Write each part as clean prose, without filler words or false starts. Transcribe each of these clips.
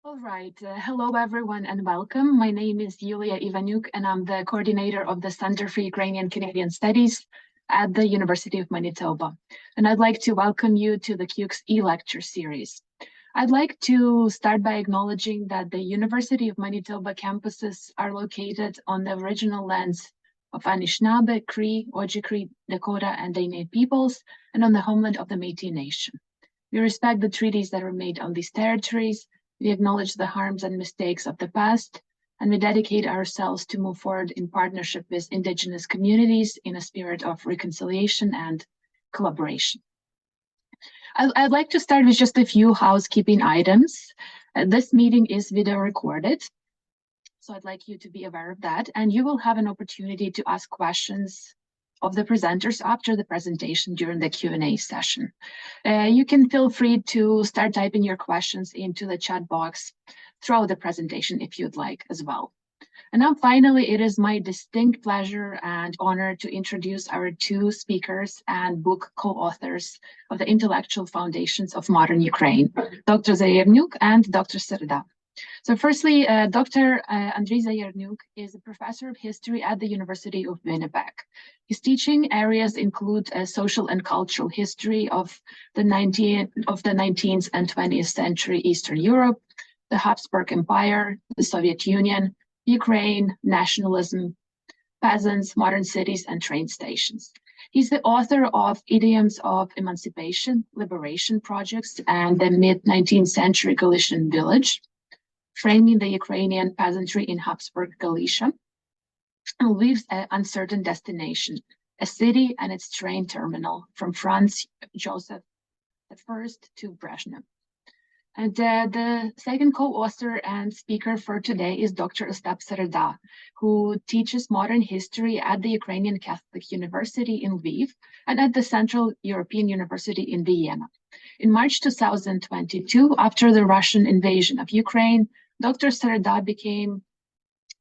All right. Hello, everyone, and welcome. My name is Yulia Ivanyuk, and I'm the coordinator of the Center for Ukrainian Canadian Studies at the University of Manitoba. And I'd like to welcome you to the CUC's e-lecture series. I'd like to start by acknowledging that the University of Manitoba campuses are located on the original lands of Anishinaabe, Cree, Ojibwe, Dakota, and Dene peoples, and on the homeland of the Métis Nation. We respect the treaties that were made on these territories. We acknowledge the harms and mistakes of the past, and we dedicate ourselves to move forward in partnership with Indigenous communities in a spirit of reconciliation and collaboration. I'd like to start with just a few housekeeping items. This meeting is video recorded, so I'd like you to be aware of that, and you will have an opportunity to ask questions of the presenters after the presentation during the Q&A session. You can feel free to start typing your questions into the chat box throughout the presentation if you'd like as well. And now finally, it is my distinct pleasure and honor to introduce our two speakers and book co-authors of the Intellectual Foundations of Modern Ukraine, Dr. Zayarnyuk and Dr. Sereda. So firstly, Dr. Andriy Zayarnyuk is a professor of history at the University of Winnipeg. His teaching areas include social and cultural history of the 19th and 20th century Eastern Europe, the Habsburg Empire, the Soviet Union, Ukraine, nationalism, peasants, modern cities, and train stations. He's the author of Idioms of Emancipation, Liberation Projects, and the mid-19th century Galician Village, framing the Ukrainian peasantry in Habsburg Galicia, and Lviv's uncertain destination, a city and its train terminal from Franz Joseph I to Brezhnev. And the second co-author and speaker for today is Dr. Ostap Sereda, who teaches modern history at the Ukrainian Catholic University in Lviv and at the Central European University in Vienna. In March 2022, after the Russian invasion of Ukraine, Dr. Sereda became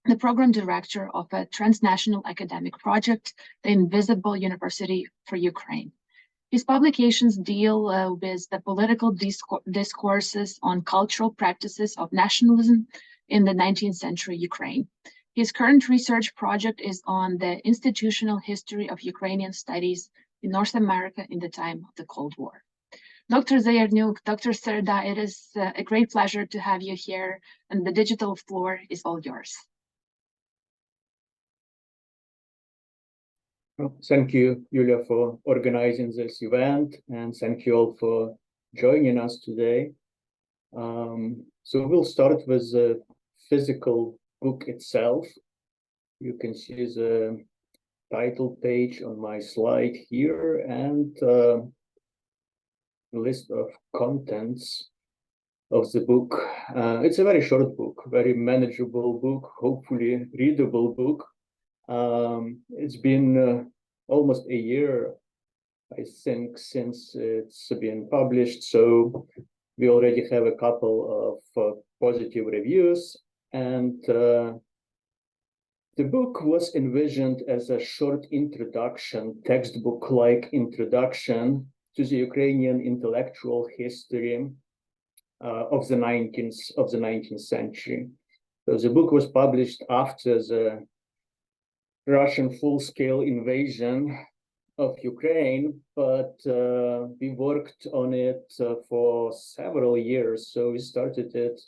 the program director of a transnational academic project, the Invisible University for Ukraine. His publications deal with the political discourses on cultural practices of nationalism in the 19th century Ukraine. His current research project is on the institutional history of Ukrainian studies in North America in the time of the Cold War. Dr. Zayarnyuk, Dr. Sereda, it is a great pleasure to have you here, and the digital floor is all yours. Thank you, Yulia, for organizing this event, and thank you all for joining us today. So we'll start with the physical book itself. You can see the title page on my slide here, and list of contents of the book. It's a very short book, very manageable book, hopefully readable book. It's been almost a year, I think, since it's been published, so we already have a couple of positive reviews, and the book was envisioned as a short introduction, textbook-like introduction to the Ukrainian intellectual history of the 19th century. So the book was published after the Russian full-scale invasion of Ukraine, but we worked on it for several years. So we started it,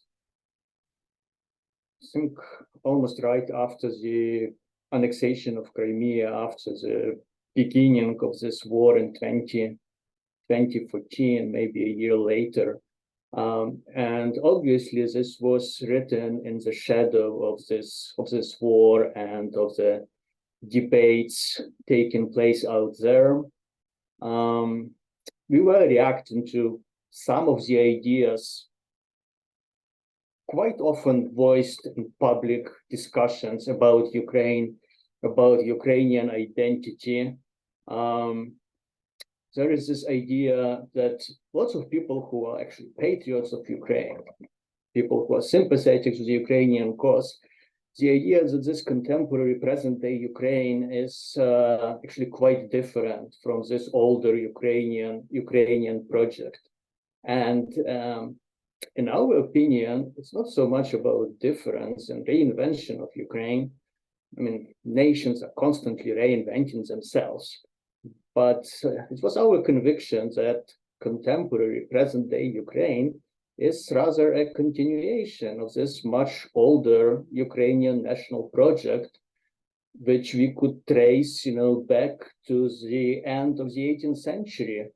I think, almost right after the annexation of Crimea, after the beginning of this war in 2014, maybe a year later. And obviously this was written in the shadow of this war and of the debates taking place out there. We were reacting to some of the ideas quite often voiced in public discussions about Ukraine, about Ukrainian identity. There is this idea that lots of people who are actually patriots of Ukraine, people who are sympathetic to the Ukrainian cause, the idea that this contemporary present-day Ukraine is actually quite different from this older Ukrainian project. And in our opinion, it's not so much about difference and reinvention of Ukraine. I mean, nations are constantly reinventing themselves. But it was our conviction that contemporary present-day Ukraine is rather a continuation of this much older Ukrainian national project, which we could trace, back to the end of the 18th century.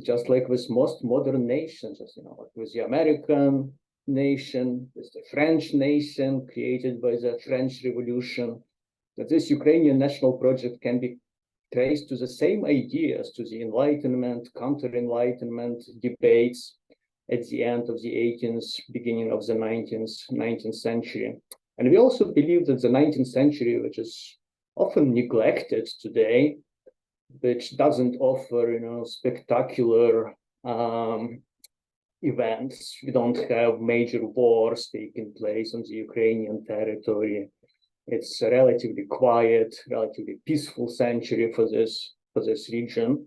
Just like with most modern nations, like with the American nation, with the French nation created by the French Revolution, that this Ukrainian national project can be traced to the same ideas, to the Enlightenment, counter-Enlightenment debates at the end of the 18th, beginning of the 19th century. And we also believe that the 19th century, which is often neglected today, which doesn't offer, spectacular events. We don't have major wars taking place on the Ukrainian territory. It's a relatively quiet, relatively peaceful century for this region.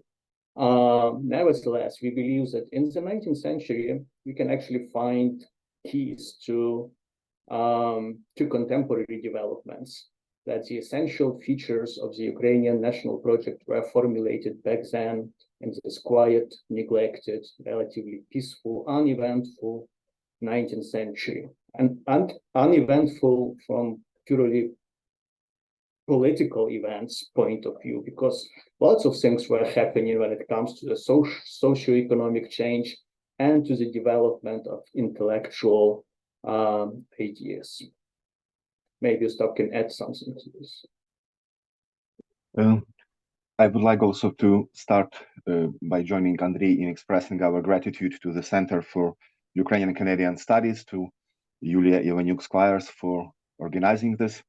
Nevertheless, we believe that in the 19th century, we can actually find keys to contemporary developments, that the essential features of the Ukrainian national project were formulated back then in this quiet, neglected, relatively peaceful, uneventful 19th century, and uneventful from purely political events point of view, because lots of things were happening when it comes to the socio-economic change and to the development of intellectual ideas. Maybe Ostap can add something to this. I would like also to start by joining Andriy in expressing our gratitude to the Center for Ukrainian and Canadian Studies, to Yulia Ivanyuk Squires for organizing this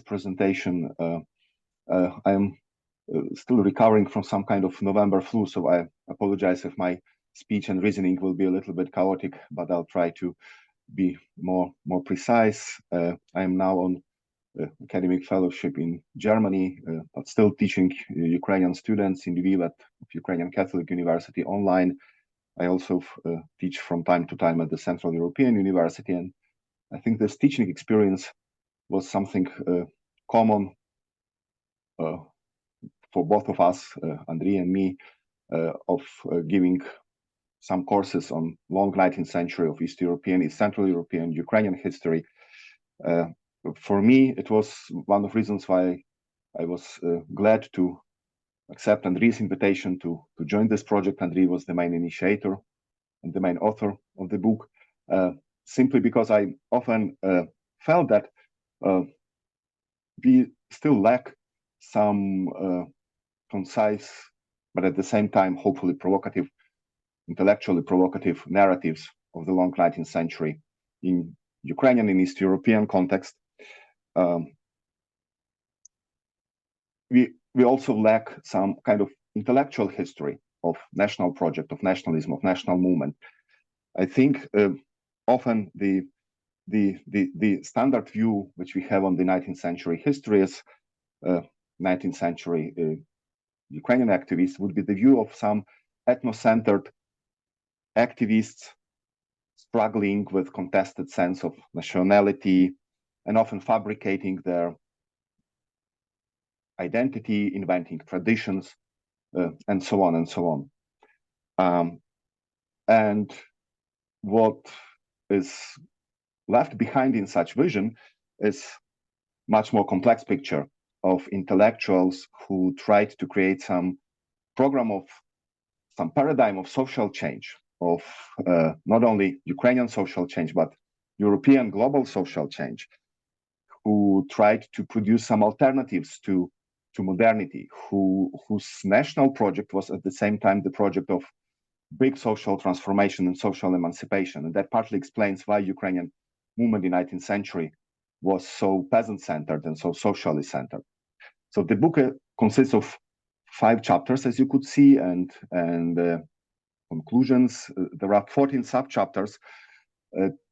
presentation. I am still recovering from some kind of November flu, so I apologize if my speech and reasoning will be a little bit chaotic, but I'll try to be more precise. I am now on academic fellowship in Germany, but still teaching Ukrainian students in Lviv at Ukrainian Catholic University online. I also teach from time to time at the Central European University, and I think this teaching experience was something common for both of us, Andriy and me, of giving some courses on long 19th century of East European, East Central European, Ukrainian history. For me, it was one of the reasons why I was glad to accept Andriy's invitation to join this project. Andriy was the main initiator and the main author of the book, simply because I often felt that we still lack some concise, but at the same time, hopefully provocative, intellectually provocative narratives of the long 19th century in Ukrainian and East European context. We also lack some kind of intellectual history of national project, of nationalism, of national movement. I think often the standard view which we have on the 19th century history as 19th century Ukrainian activists would be the view of some ethnocentered activists struggling with contested sense of nationality and often fabricating their identity, inventing traditions, and so on and so on. And what is left behind in such vision is much more complex picture of intellectuals who tried to create some program of some paradigm of social change, of not only Ukrainian social change, but European global social change, who tried to produce some alternatives to modernity, whose national project was at the same time the project of big social transformation and social emancipation. And that partly explains why Ukrainian movement in the 19th century was so peasant-centered and so socially centered. So the book consists of 5 chapters, as you could see, and conclusions. There are 14 sub-chapters,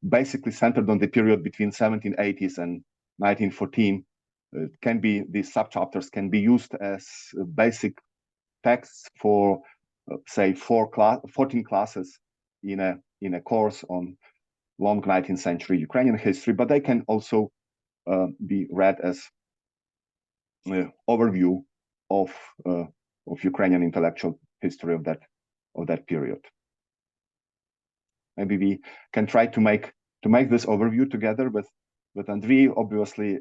basically centered on the period between 1780s and 1914. These sub-chapters can be used as basic texts for, say, 14 classes in a course on long 19th century Ukrainian history, but they can also be read as overview of Ukrainian intellectual history of that period. Maybe we can try to make this overview together with Andriy. Obviously,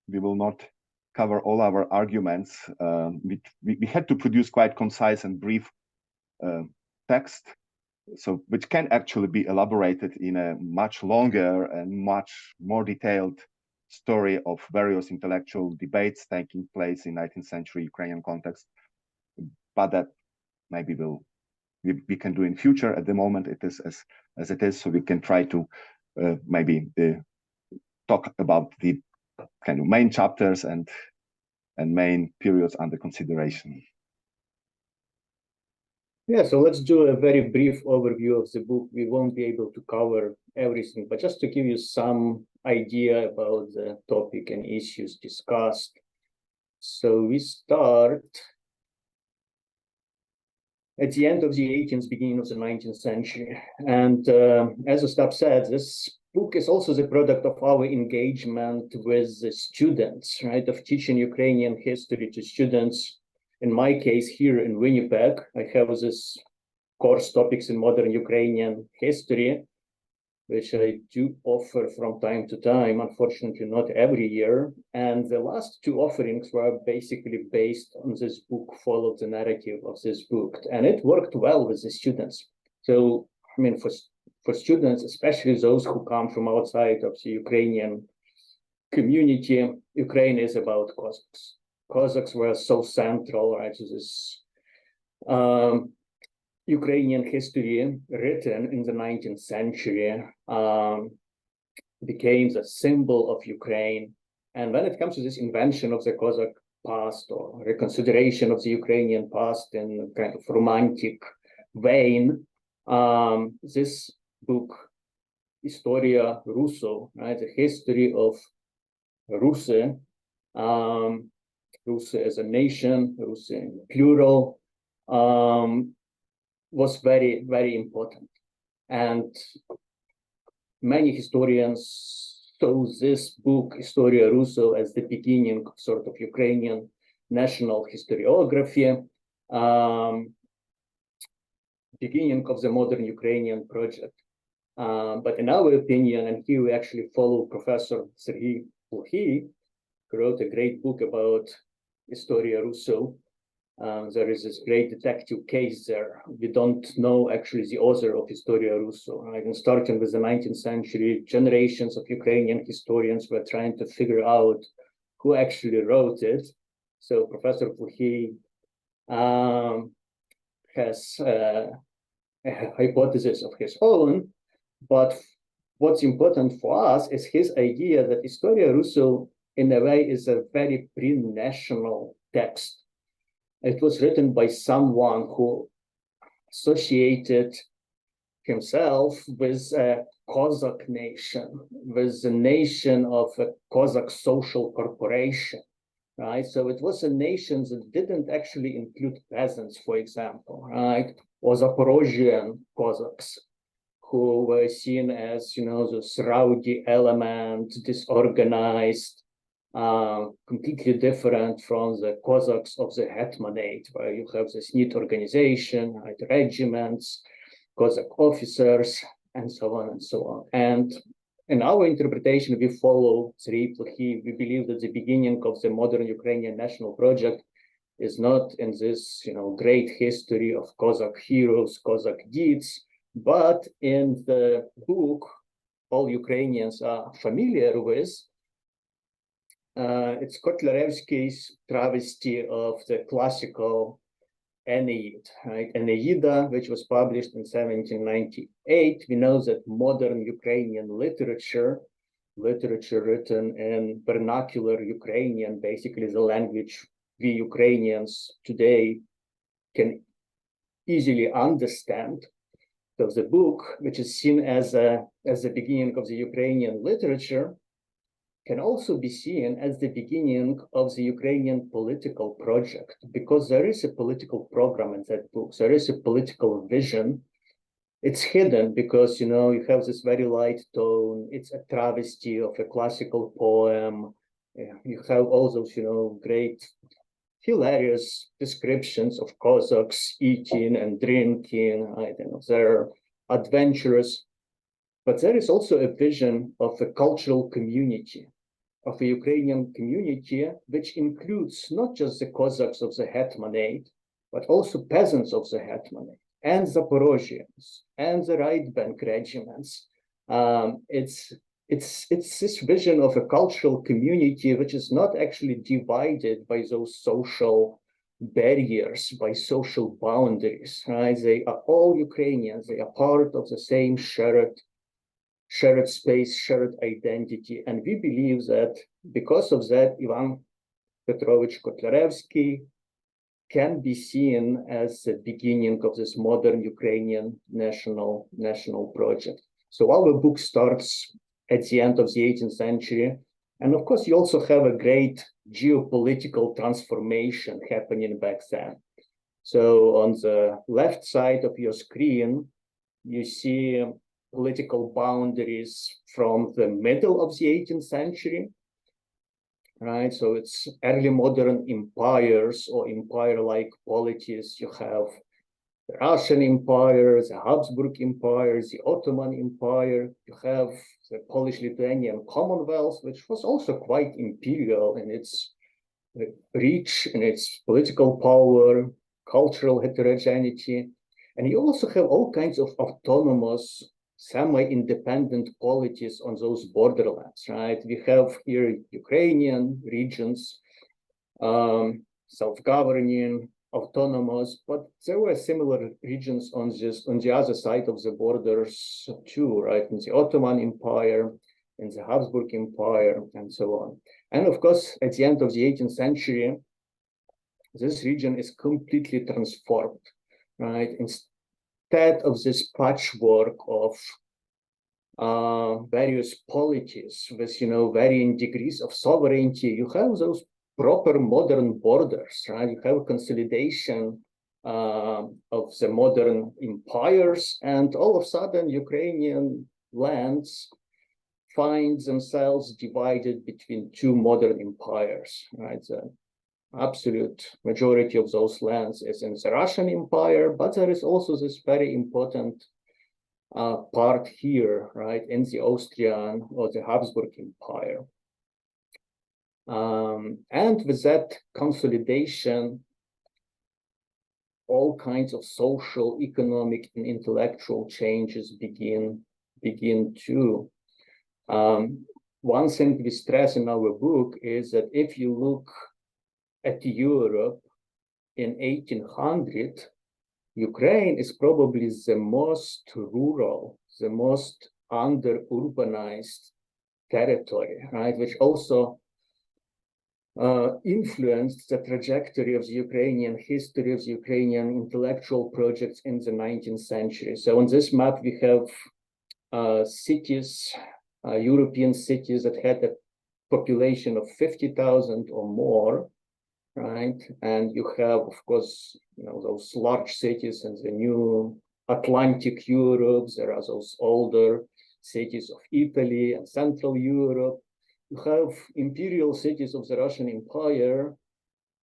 we will not cover all our arguments. We had to produce quite concise and brief text, so which can actually be elaborated in a much longer and much more detailed story of various intellectual debates taking place in 19th century Ukrainian context. But that maybe we can do in future. At the moment, it is as it is, so we can try to maybe talk about the kind of main chapters and main periods under consideration. Yeah, so let's do a very brief overview of the book. We won't be able to cover everything, but just to give you some idea about the topic and issues discussed. So we start at the end of the 18th, beginning of the 19th century. And as Ostap said, this book is also the product of our engagement with the students, right, of teaching Ukrainian history to students. In my case, here in Winnipeg, I have this course topics in modern Ukrainian history, which I do offer from time to time, unfortunately not every year. And the last two offerings were basically based on this book, followed the narrative of this book. And it worked well with the students. So, I mean, for students, especially those who come from outside of the Ukrainian community, Ukraine is about Cossacks. Cossacks were so central, right, to this Ukrainian history written in the 19th century, became the symbol of Ukraine. And when it comes to this invention of the Cossack past or reconsideration of the Ukrainian past in a kind of romantic vein, this book, Historia Russo, right, the history of Russia, Russia as a nation, Russia in plural, was very, very important. And many historians saw this book, Historia Russo, as the beginning of sort of Ukrainian national historiography, beginning of the modern Ukrainian project. But in our opinion, and here we actually follow Professor Serhiy Plokhy, who wrote a great book about Historia Russo. There is this great detective case there. We don't know actually the author of Historia Russo. Right? And starting with the 19th century, generations of Ukrainian historians were trying to figure out who actually wrote it. So Professor Plokhy has a hypothesis of his own, but what's important for us is his idea that Historia Russo, in a way, is a very pre-national text. It was written by someone who associated himself with a Cossack nation, with the nation of a Cossack social corporation, right? So it was a nation that didn't actually include peasants, for example, right? Or Zaporozhian Cossacks, who were seen as, you know, this rowdy element, disorganized, completely different from the Cossacks of the Hetmanate, where you have this neat organization, right, regiments, Cossack officers, and so on and so on. And in our interpretation, we follow Serhiy Plokhy. We believe that the beginning of the modern Ukrainian national project is not in this, you know, great history of Cossack heroes, Cossack deeds, but in the book all Ukrainians are familiar with. It's Kotlarevsky's travesty of the classical Aeneid, right? Aeneida, which was published in 1798. We know that modern Ukrainian literature written in vernacular Ukrainian, basically the language we Ukrainians today can easily understand. So the book, which is seen as the beginning of the Ukrainian literature, can also be seen as the beginning of the Ukrainian political project, because there is a political program in that book. There is a political vision it's hidden because, you know, you have this very light tone. It's a travesty of a classical poem. You have all those, you know, great, hilarious descriptions of Cossacks eating and drinking. I don't know, they're adventurous. But there is also a vision of a cultural community, of a Ukrainian community, which includes not just the Cossacks of the Hetmanate, but also peasants of the Hetmanate, and Zaporozhians, and the right bank regiments. It's this vision of a cultural community which is not actually divided by those social barriers, by social boundaries, right? They are all Ukrainians. They are part of the same shared space, shared identity. And we believe that because of that, Ivan Petrovich Kotlarevsky can be seen as the beginning of this modern Ukrainian national project. So our book starts at the end of the 18th century. And of course, you also have a great geopolitical transformation happening back then. So on the left side of your screen, you see political boundaries from the middle of the 18th century, right? So it's early modern empires or empire-like polities. You have the Russian Empire, the Habsburg Empire, the Ottoman Empire. You have the Polish-Lithuanian Commonwealth, which was also quite imperial in its reach, in its political power, cultural heterogeneity. And you also have all kinds of autonomous, semi-independent polities on those borderlands, right? We have here Ukrainian regions, self-governing, autonomous, but there were similar regions on the other side of the borders too, right? In the Ottoman Empire, in the Habsburg Empire, and so on. And of course, at the end of the 18th century, this region is completely transformed, right? Instead of this patchwork of various polities with, you know, varying degrees of sovereignty, you have those proper modern borders, right? You have a consolidation of the modern empires, and all of a sudden, Ukrainian lands find themselves divided between two modern empires, right? The absolute majority of those lands is in the Russian Empire, but there is also this very important part here, right, in the Austrian or the Habsburg Empire. And with that consolidation, all kinds of social, economic, and intellectual changes begin too. One thing we stress in our book is that if you look at Europe in 1800, Ukraine is probably the most rural, the most under-urbanized territory, right? Which also influenced the trajectory of the Ukrainian history, of the Ukrainian intellectual projects in the 19th century. So on this map, we have cities, European cities that had a population of 50,000 or more, right? And you have, of course, you know, those large cities in the new Atlantic Europe. There are those older cities of Italy and Central Europe. You have imperial cities of the Russian Empire,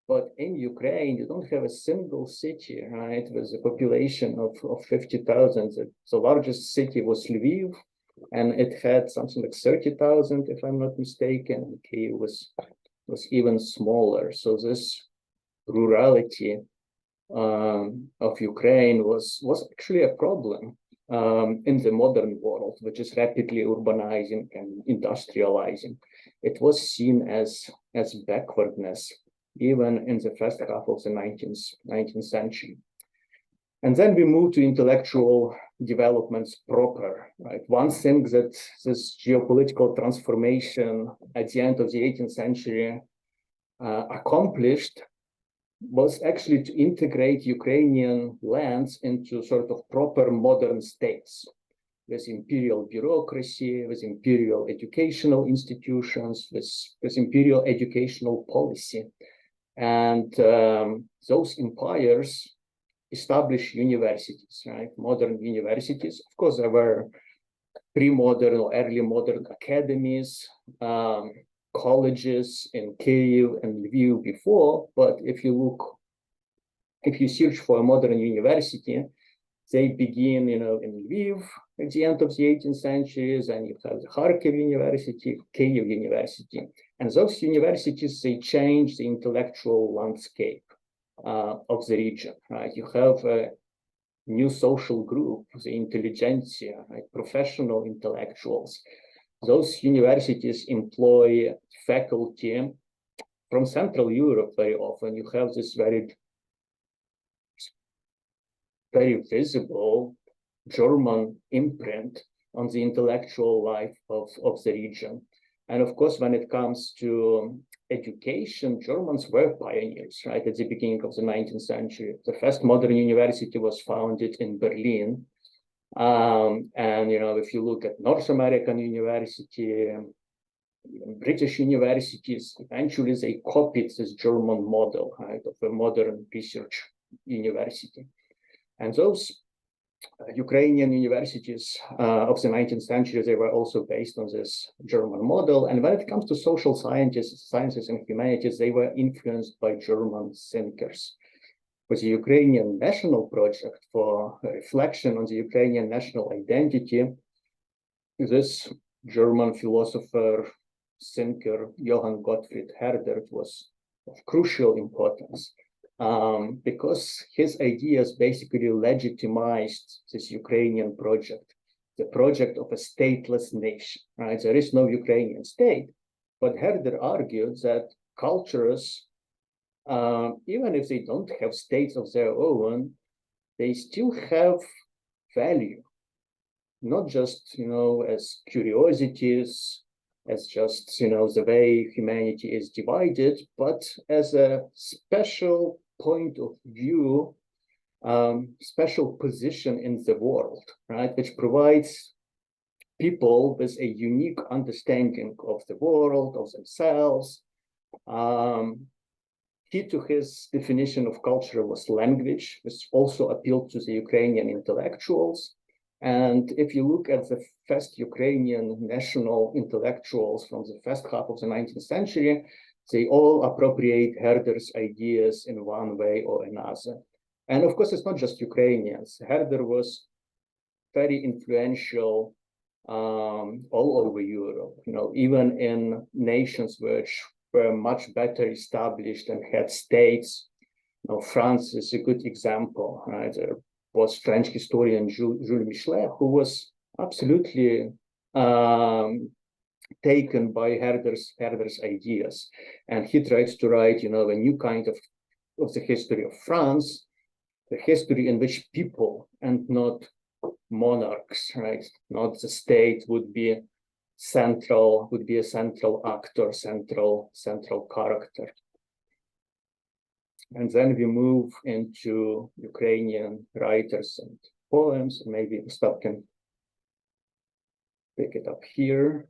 but in Ukraine, you don't have a single city, right, with a population of 50,000. The largest city was Lviv, and it had something like 30,000, if I'm not mistaken. Kyiv was even smaller. So this rurality of Ukraine was actually a problem in the modern world, which is rapidly urbanizing and industrializing. It was seen as backwardness, even in the first half of the 19th century. And then we move to intellectual developments proper, right? One thing that this geopolitical transformation at the end of the 18th century accomplished was actually to integrate Ukrainian lands into sort of proper modern states, with imperial bureaucracy, with imperial educational institutions, with imperial educational policy. And those empires establish universities, right? Modern universities. Of course, there were pre-modern or early modern academies, colleges in Kyiv and Lviv before, but if you search for a modern university, they begin, in Lviv at the end of the 18th century, and you have the Kharkiv University, Kyiv University. And those universities, they change the intellectual landscape of the region, right? You have a new social group, the intelligentsia, right? Professional intellectuals. Those universities employ faculty from Central Europe very often. You have this very visible German imprint on the intellectual life of the region. And of course, when it comes to education, Germans were pioneers, right, at the beginning of the 19th century. The first modern university was founded in Berlin. And, if you look at North American university, British universities, eventually they copied this German model, right, of a modern research university. And those Ukrainian universities of the 19th century, they were also based on this German model. And when it comes to social sciences and humanities, they were influenced by German thinkers. With the Ukrainian national project for reflection on the Ukrainian national identity, this German philosopher, thinker, Johann Gottfried Herder, was of crucial importance. Because his ideas basically legitimized this Ukrainian project, the project of a stateless nation, right? There is no Ukrainian state, but Herder argued that cultures, even if they don't have states of their own, they still have value, not just, as curiosities, as just, the way humanity is divided, but as a special point of view, special position in the world, right, which provides people with a unique understanding of the world, of themselves. Key to his definition of culture was language, which also appealed to the Ukrainian intellectuals. And if you look at the first Ukrainian national intellectuals from the first half of the 19th century, they all appropriate Herder's ideas in one way or another. And of course, it's not just Ukrainians. Herder was very influential all over Europe, even in nations which were much better established and had states. France is a good example, right? There was French historian Jules Michelet, who was absolutely taken by Herder's ideas. And he tries to write, a new kind of the history of France, the history in which people and not monarchs, right? Not the state would be a central actor, central character. And then we move into Ukrainian writers and poems. Maybe Ostap can pick it up here.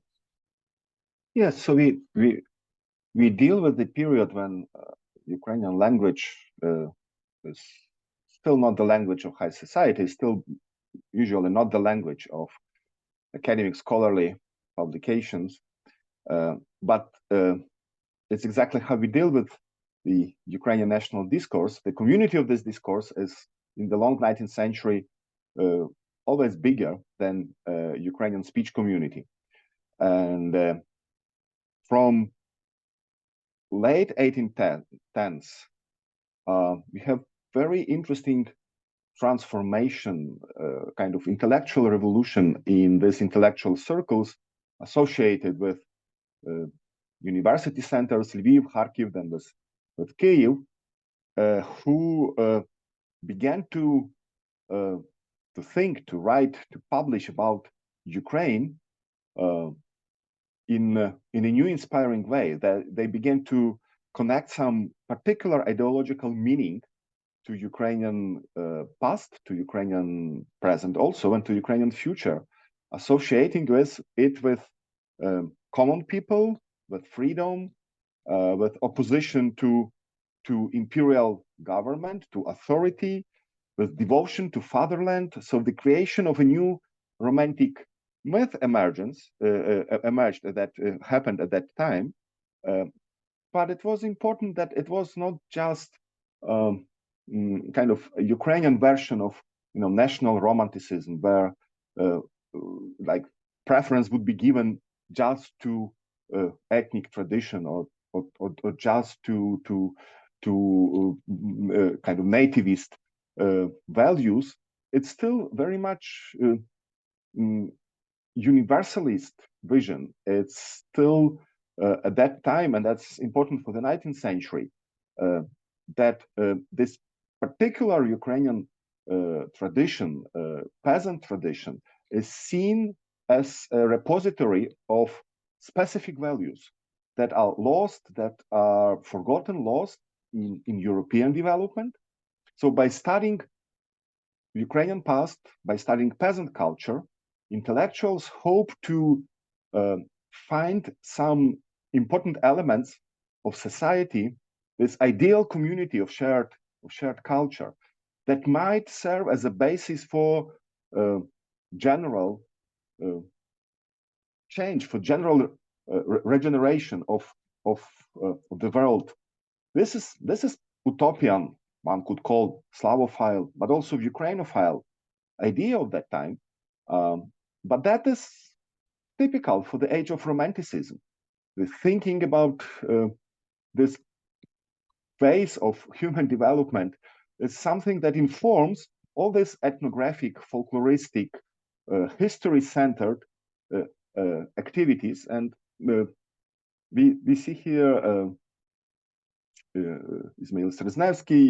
Yes, so we deal with the period when Ukrainian language is still not the language of high society, still usually not the language of academic scholarly publications, but it's exactly how we deal with the Ukrainian national discourse. The community of this discourse is, in the long 19th century, always bigger than Ukrainian speech community. And from late 1810s, we have very interesting transformation, kind of intellectual revolution in these intellectual circles associated with university centers, Lviv, Kharkiv, then with Kyiv, who began to think, to write, to publish about Ukraine in a new inspiring way. That they began to connect some particular ideological meaning to Ukrainian past, to Ukrainian present also, and to Ukrainian future, associating it with common people, with freedom, with opposition to imperial government, to authority, with devotion to fatherland. So the creation of a new romantic myth emerged that happened at that time. But it was important that it was not just kind of a Ukrainian version of national romanticism, where like preference would be given just to ethnic tradition or just to kind of nativist values. It's still very much universalist vision. It's still at that time, and that's important for the 19th century, that this particular Ukrainian tradition, peasant tradition, is seen as a repository of specific values that are lost, that are forgotten, lost in European development. So by studying Ukrainian past, by studying peasant culture, intellectuals hope to find some important elements of society, this ideal community of shared culture, that might serve as a basis for general change, for general regeneration of the world. This is utopian, one could call Slavophile, but also Ukrainophile idea of that time. But that is typical for the age of Romanticism. The thinking about this phase of human development is something that informs all this ethnographic, folkloristic, history-centered activities. And we see here Ismail Sreznevsky,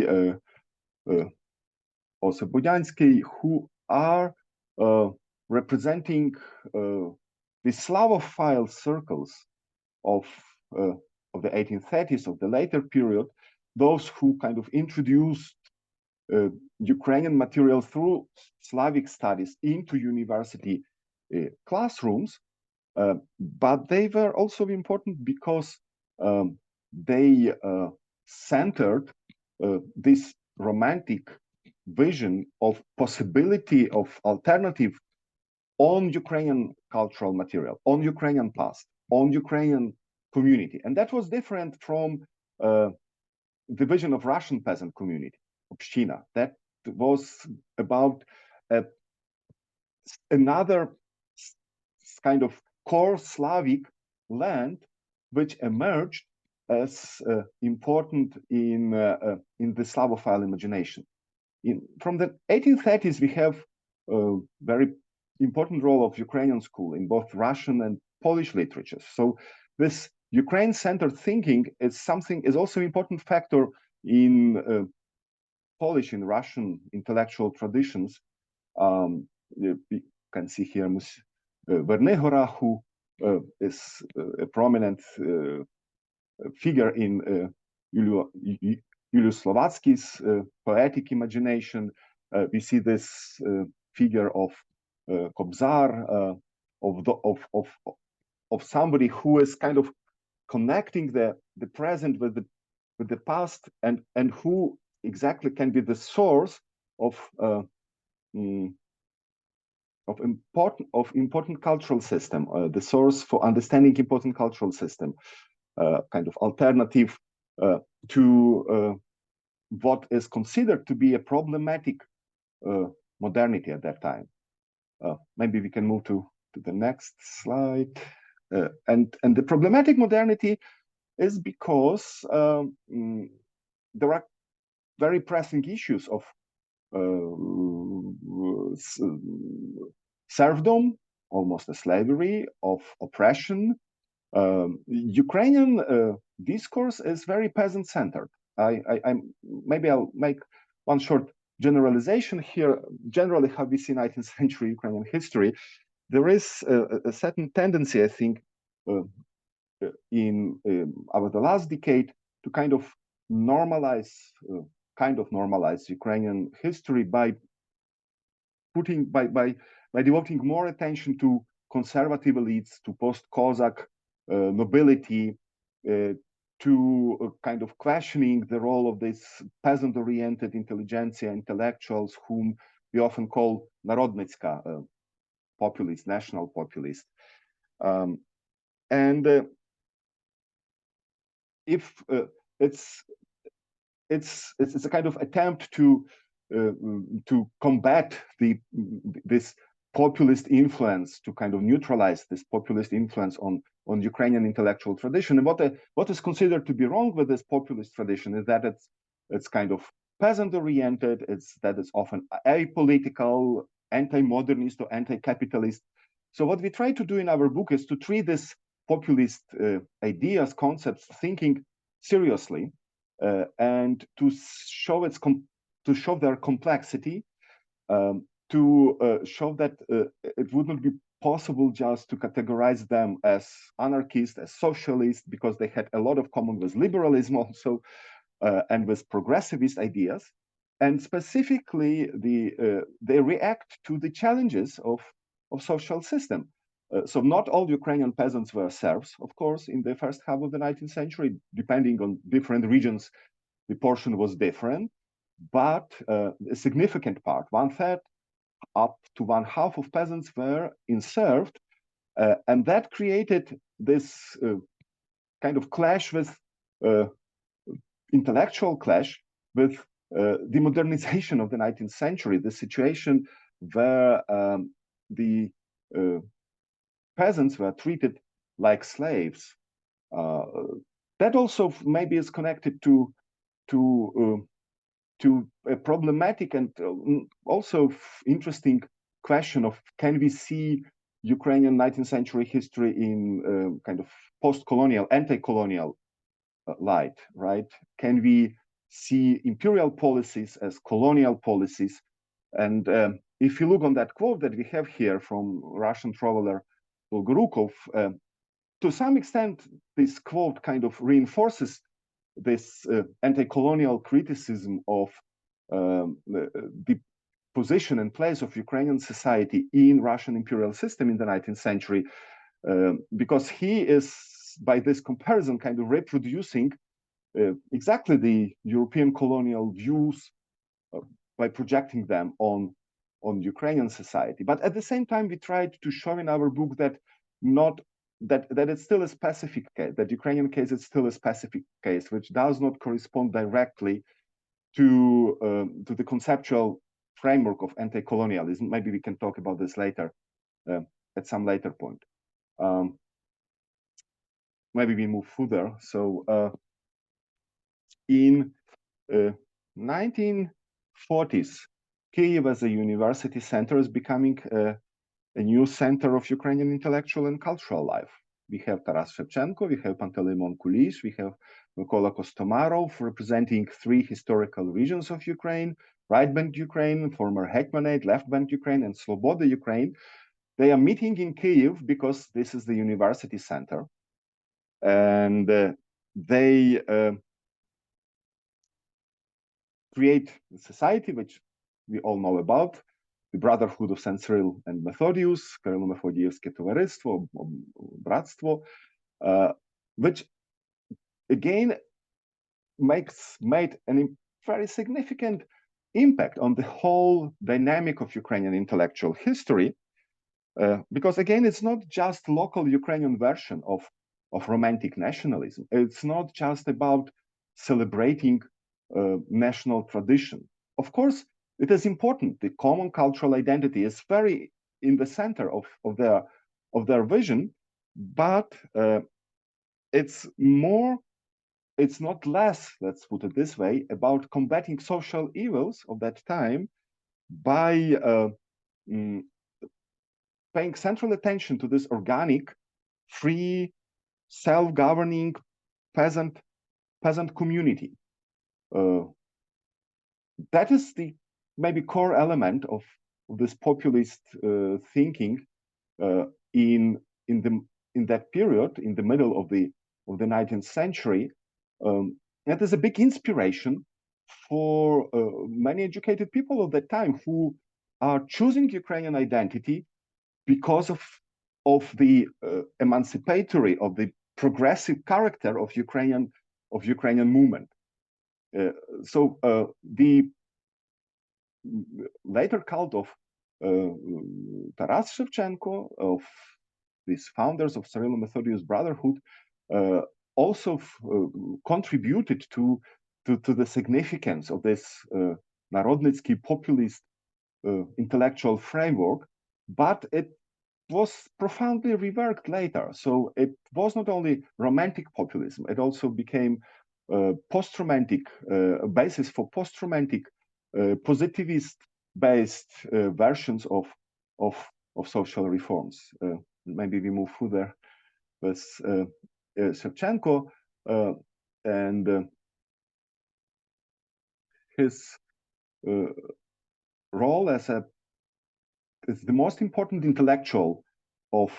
also Budyansky, who are representing the Slavophile circles of the 1830s, of the later period, those who kind of introduced Ukrainian material through Slavic studies into university classrooms. But they were also important because they centered this romantic vision of possibility of alternative on Ukrainian cultural material, on Ukrainian past, on Ukrainian community. And that was different from the vision of Russian peasant community, Община. That was about another kind of core Slavic land, which emerged as important in the Slavophile imagination. From the 1830s, we have a very important role of Ukrainian school in both Russian and Polish literatures. So this Ukraine-centered thinking is also an important factor in Polish and Russian intellectual traditions. We can see here Vernegora, who is a prominent figure in Julius Slovatsky's poetic imagination. We see this figure of Kobzar, of somebody who is kind of connecting the present with the past, and who exactly can be the source of important cultural system, the source for understanding important cultural system, kind of alternative to what is considered to be a problematic modernity at that time. Maybe we can move to the next slide. And the problematic modernity is because there are very pressing issues of serfdom, almost a slavery, of oppression. Ukrainian discourse is very peasant-centered. Maybe I'll make one short generalization here. Generally, how we see 19th century Ukrainian history, there is a certain tendency, I think, in over the last decade to kind of normalize Ukrainian history by devoting more attention to conservative elites, to post-Cossack nobility, to kind of questioning the role of this peasant-oriented intelligentsia, intellectuals, whom we often call narodnitska, populist, national populist. If it's a kind of attempt to combat this populist influence, to kind of neutralize this populist influence on Ukrainian intellectual tradition. And what is considered to be wrong with this populist tradition is that it's kind of peasant-oriented, that it's often apolitical, anti-modernist or anti-capitalist. So what we try to do in our book is to treat this populist ideas, concepts, thinking seriously, and to show their complexity, to show that it would not be possible just to categorize them as anarchists, as socialists, because they had a lot of common with liberalism also, and with progressivist ideas. And specifically, they react to the challenges of social system. So not all Ukrainian peasants were serfs, of course, in the first half of the 19th century. Depending on different regions, the portion was different, but a significant part, 1/3 up to 1/2 of peasants were serfed, and that created this kind of clash with intellectual clash with the modernization of the 19th century, the situation where the peasants were treated like slaves. That also maybe is connected to a problematic and also interesting question of, can we see Ukrainian 19th century history in kind of post-colonial, anti-colonial light, right? Can we see imperial policies as colonial policies? And if you look on that quote that we have here from Russian traveler Dolgorukov, to some extent, this quote kind of reinforces this anti-colonial criticism of the position and place of Ukrainian society in Russian imperial system in the 19th century, because he is, by this comparison, kind of reproducing exactly the European colonial views by projecting them on Ukrainian society. But at the same time, we tried to show in our book that that it's still a specific case, that Ukrainian case is still a specific case, which does not correspond directly to the conceptual framework of anti-colonialism. Maybe we can talk about this later, at some later point. Maybe we move further. So in 1940s, Kyiv as a university center is becoming a new center of Ukrainian intellectual and cultural life. We have Taras Shevchenko, we have Panteleimon Kulis, we have Mykola Kostomarov, representing 3 historical regions of Ukraine: right bank Ukraine, former Hetmanate, left bank Ukraine, and Sloboda Ukraine. They are meeting in Kyiv because this is the university center. And they create a society which we all know about, the Brotherhood of St. Cyril and Methodius, Кирило-Мефодіївське товариство, Bratstvo, which again made a very significant impact on the whole dynamic of Ukrainian intellectual history, because again, it's not just local Ukrainian version of romantic nationalism. It's not just about celebrating national tradition. Of course, it is important. The common cultural identity is very in the center of their vision, but it's not less, let's put it this way, about combating social evils of that time by paying central attention to this organic, free, self-governing peasant community. That is the maybe core element of this populist thinking in that period, in the middle of the 19th century. That is a big inspiration for many educated people of that time who are choosing Ukrainian identity because of the emancipatory, of the progressive character of Ukrainian Ukrainian movement. So the later cult of Taras Shevchenko, of these founders of Cyrillo-Methodius Brotherhood, also contributed to the significance of this Narodnitsky populist intellectual framework, but it was profoundly reworked later. So it was not only romantic populism, it also became post-romantic, basis for post-romantic, positivist-based versions of social reforms. Maybe we move further with Shevchenko and his role as the most important intellectual of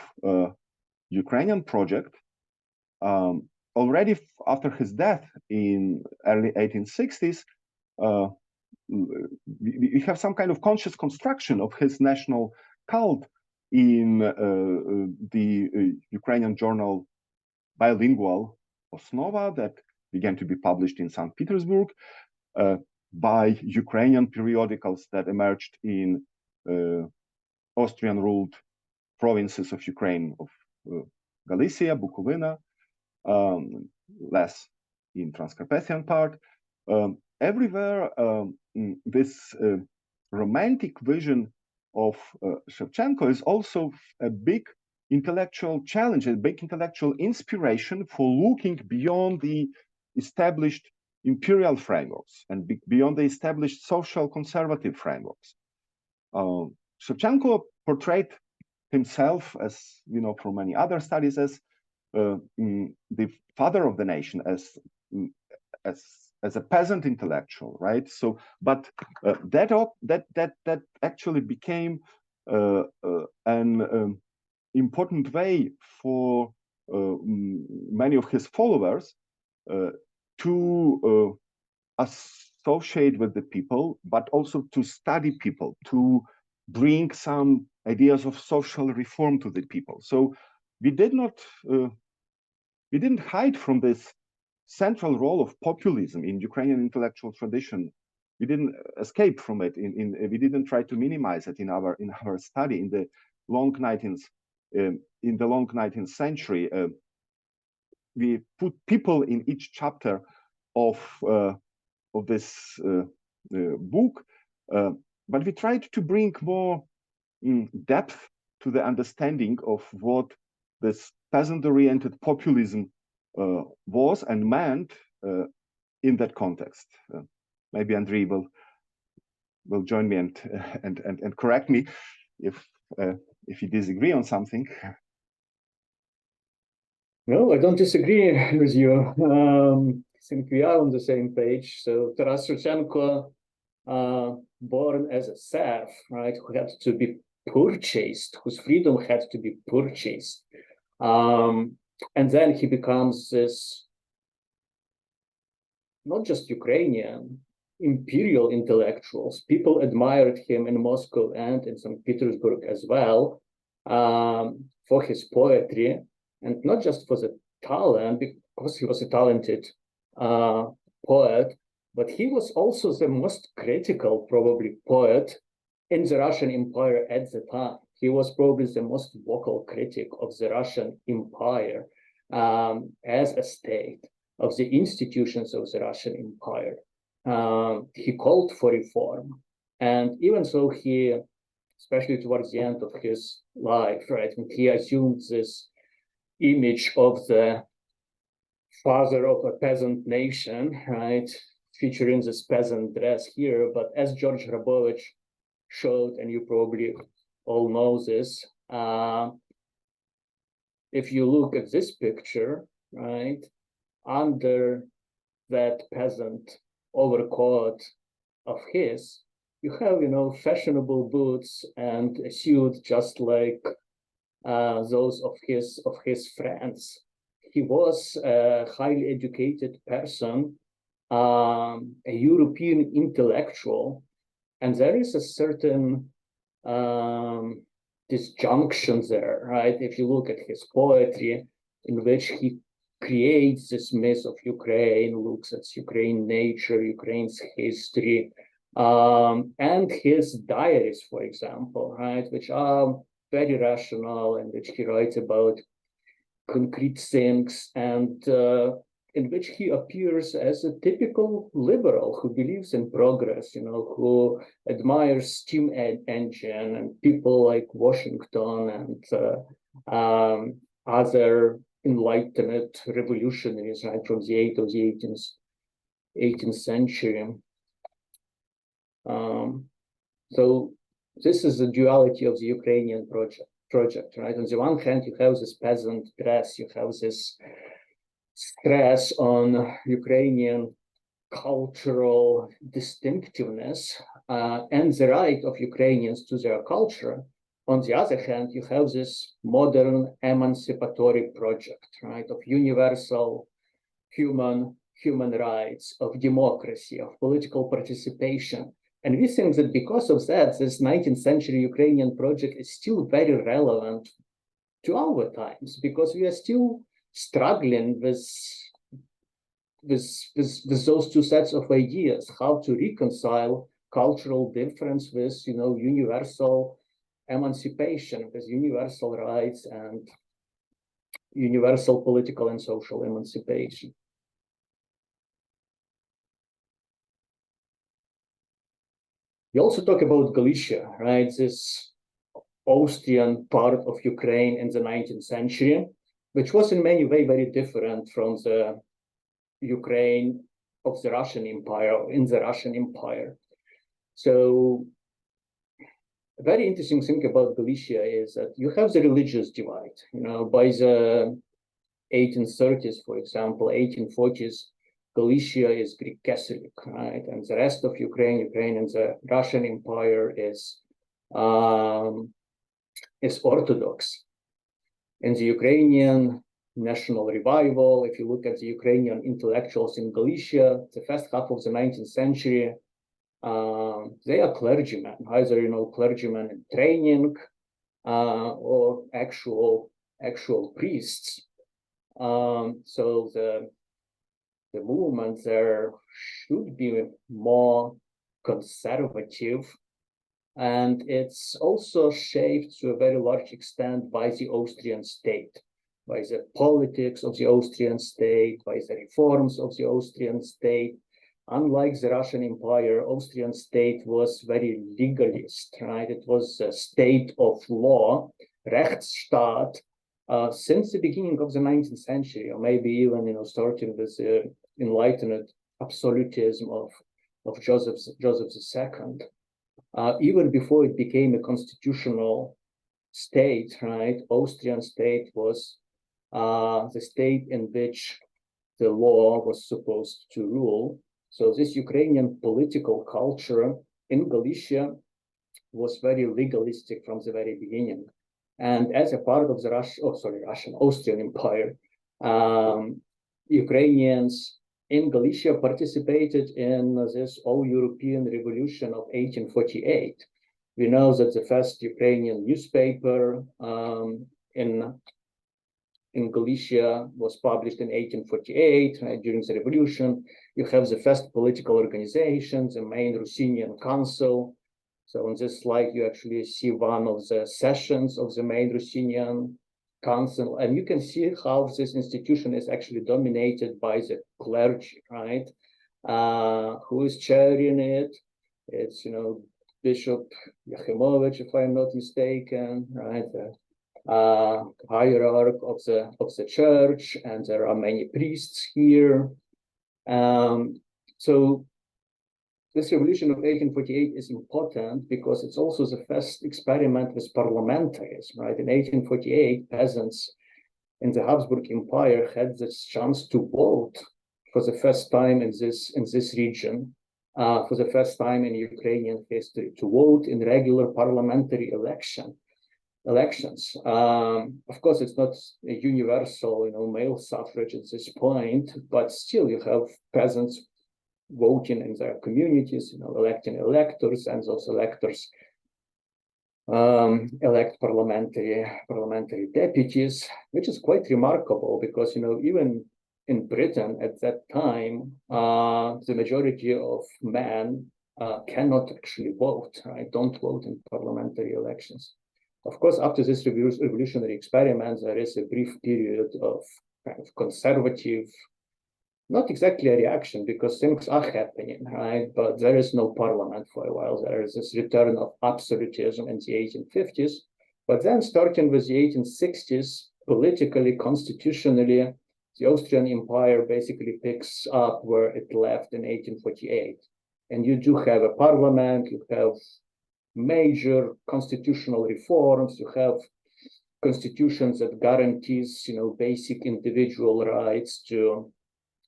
Ukrainian project. Already after his death in early 1860s, we have some kind of conscious construction of his national cult in the Ukrainian journal Bilingual Osnova that began to be published in St. Petersburg, by Ukrainian periodicals that emerged in Austrian-ruled provinces of Ukraine, of Galicia, Bukovina, less in Transcarpathian part. Everywhere, this romantic vision of Shevchenko is also a big intellectual challenge, a big intellectual inspiration for looking beyond the established imperial frameworks and beyond the established social conservative frameworks. Shevchenko portrayed himself, as you know from many other studies, as the father of the nation, as a peasant intellectual, right? So, but that actually became an important way for many of his followers to associate with the people, but also to study people, to bring some ideas of social reform to the people. So we didn't hide from this central role of populism in Ukrainian intellectual tradition. We didn't escape from it. We didn't try to minimize it in our study in the long 19th century. We put people in each chapter of this book, but we tried to bring more depth to the understanding of what this peasant-oriented populism was and meant in that context. Maybe Andriy will join me and correct me if you disagree on something. No, I don't disagree with you. I think we are on the same page. So Taras Shevchenko, born as a serf, right, who had to be purchased, whose freedom had to be purchased. And then he becomes this, not just Ukrainian, imperial intellectuals. People admired him in Moscow and in St. Petersburg as well, for his poetry, and not just for the talent, because he was a talented poet, but he was also the most critical, probably, poet in the Russian Empire at the time. He was probably the most vocal critic of the Russian Empire as a state, of the institutions of the Russian Empire. He called for reform. And even so, he, especially towards the end of his life, right, when he assumed this image of the father of a peasant nation, right, featuring this peasant dress here, but as George Rabovich showed, and you probably all know this, if you look at this picture, right, under that peasant overcoat of his, you have, you know, fashionable boots and a suit just like those of his friends. He was a highly educated person, a European intellectual, and there is a certain disjunction there, right? If you look at his poetry, in which he creates this myth of Ukraine, looks at Ukraine nature, Ukraine's history, and his diaries, for example, right, which are very rational and which he writes about concrete things, and in which he appears as a typical liberal who believes in progress, who admires steam engine and people like Washington and other enlightened revolutionaries, right, from the 18th century. So this is the duality of the Ukrainian project, right? On the one hand, you have this peasant dress, you have this stress on Ukrainian cultural distinctiveness and the right of Ukrainians to their culture. On the other hand, you have this modern emancipatory project, right, of universal human rights, of democracy, of political participation. And we think that because of that, this 19th century Ukrainian project is still very relevant to our times, because we are still struggling with those two sets of ideas, how to reconcile cultural difference with, universal emancipation, with universal rights and universal political and social emancipation. We also talk about Galicia, right? This Austrian part of Ukraine in the 19th century, which was in many ways very different from the Ukraine of the Russian Empire, in the Russian Empire. So a very interesting thing about Galicia is that you have the religious divide. By the 1830s, for example, 1840s, Galicia is Greek Catholic, right? And the rest of Ukraine and the Russian Empire is Orthodox. In the Ukrainian national revival, if you look at the Ukrainian intellectuals in Galicia, the first half of the 19th century, they are clergymen, either clergymen in training or actual priests. So the movement there should be more conservative, and it's also shaped to a very large extent by the Austrian state, by the politics of the Austrian state, by the reforms of the Austrian state. Unlike the Russian Empire, Austrian state was very legalist, right? It was a state of law, Rechtsstaat, since the beginning of the 19th century, or maybe even, starting with the enlightened absolutism of Joseph II. Even before it became a constitutional state, right? Austrian state was the state in which the law was supposed to rule. So this Ukrainian political culture in Galicia was very legalistic from the very beginning. And as a part of the Austrian Empire, Ukrainians in Galicia participated in this all-European revolution of 1848. We know that the first Ukrainian newspaper in Galicia was published in 1848, right, during the revolution. You have the first political organization, the main Ruthenian Council. So on this slide, you actually see one of the sessions of the main Ruthenian Council, and you can see how this institution is actually dominated by the clergy, right? Who is chairing it? It's, Bishop Yachimovich, if I'm not mistaken, right? Hierarch of the church, and there are many priests here. So this revolution of 1848 is important because it's also the first experiment with parliamentarism, right? In 1848, peasants in the Habsburg Empire had this chance to vote for the first time in this region, for the first time in Ukrainian history, to vote in regular parliamentary elections. Of course, it's not a universal, male suffrage at this point, but still you have peasants voting in their communities, electing electors, and those electors elect parliamentary deputies, which is quite remarkable because, you know, even in Britain at that time, the majority of men cannot actually vote, right? Don't vote in parliamentary elections. Of course, after this revolutionary experiment, there is a brief period of kind of conservative, not exactly a reaction because things are happening, right? But there is no parliament for a while. There is this return of absolutism in the 1850s. But then starting with the 1860s, politically, constitutionally, the Austrian Empire basically picks up where it left in 1848. And you do have a parliament, you have major constitutional reforms, you have constitutions that guarantees, you know, basic individual rights to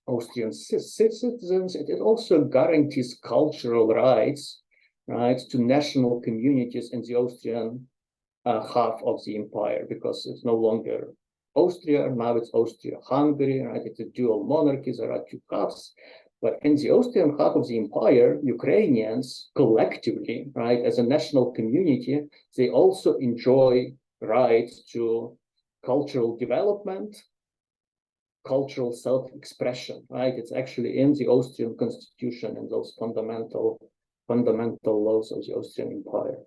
Austrian citizens. It also guarantees cultural rights, right, to national communities in the Austrian half of the empire, because it's no longer Austria, now it's Austria-Hungary, right? It's a dual monarchy, there are two halves. But in the Austrian half of the empire, Ukrainians collectively, right, as a national community, they also enjoy rights to cultural development, cultural self-expression, right? It's actually in the Austrian constitution and those fundamental laws of the Austrian Empire.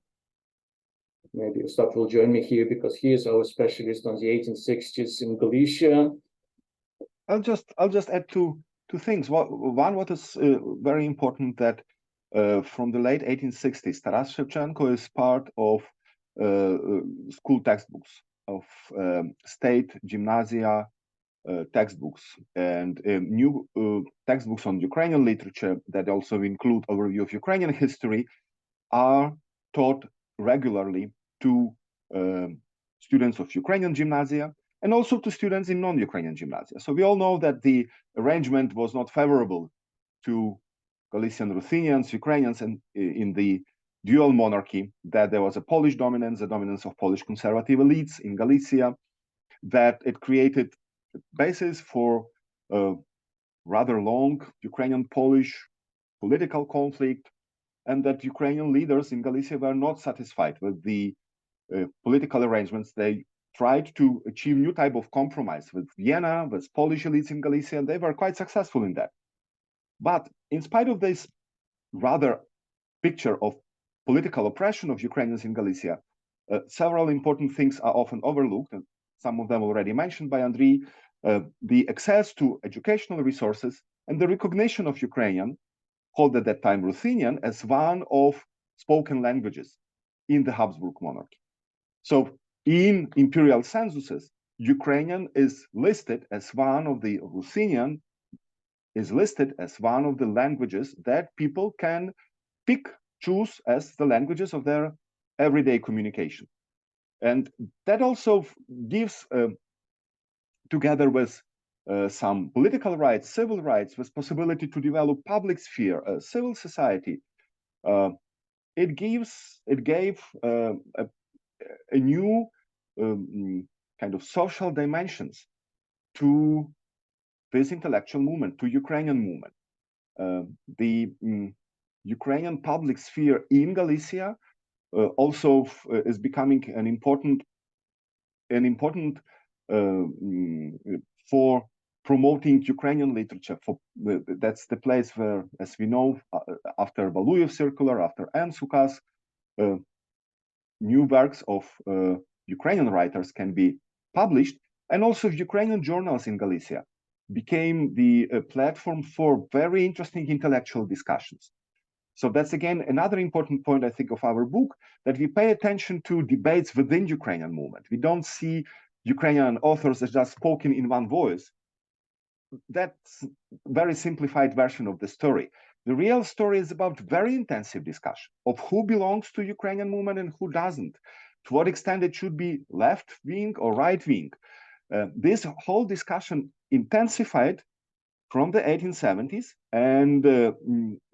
Maybe Ostap will join me here because he is our specialist on the 1860s in Galicia. I'll just add two things. One, what is very important, that from the late 1860s, Taras Shevchenko is part of school textbooks of state gymnasia textbooks, and new textbooks on Ukrainian literature that also include overview of Ukrainian history are taught regularly to students of Ukrainian gymnasia and also to students in non-Ukrainian gymnasia. So we all know that the arrangement was not favorable to Galician Ruthenians, Ukrainians, and in the dual monarchy, that there was a Polish dominance, the dominance of Polish conservative elites in Galicia, that it created basis for a rather long Ukrainian-Polish political conflict, and that Ukrainian leaders in Galicia were not satisfied with the political arrangements. They tried to achieve new type of compromise with Vienna, with Polish elites in Galicia, and they were quite successful in that. But in spite of this rather picture of political oppression of Ukrainians in Galicia, several important things are often overlooked, and some of them already mentioned by Andriy. The access to educational resources and the recognition of Ukrainian, called at that time Ruthenian, as one of spoken languages in the Habsburg monarchy. So in imperial censuses, Ukrainian is listed as one of the Ruthenian is listed as one of the languages that people can choose as the languages of their everyday communication. And that also gives, together with some political rights, civil rights, with possibility to develop public sphere, civil society, it gave a new kind of social dimensions to this intellectual movement, to Ukrainian movement. The Ukrainian public sphere in Galicia also is becoming an important for promoting Ukrainian literature. That's the place where, as we know, after Valuyev circular, after N. Sukas, new works of Ukrainian writers can be published, and also Ukrainian journals in Galicia became the platform for very interesting intellectual discussions. So that's again another important point, I think, of our book, that we pay attention to debates within Ukrainian movement. We don't see Ukrainian authors as just spoken in one voice. That's a very simplified version of the story. The real story is about very intensive discussion of who belongs to Ukrainian movement and who doesn't, to what extent it should be left wing or right wing. This whole discussion intensified from the 1870s and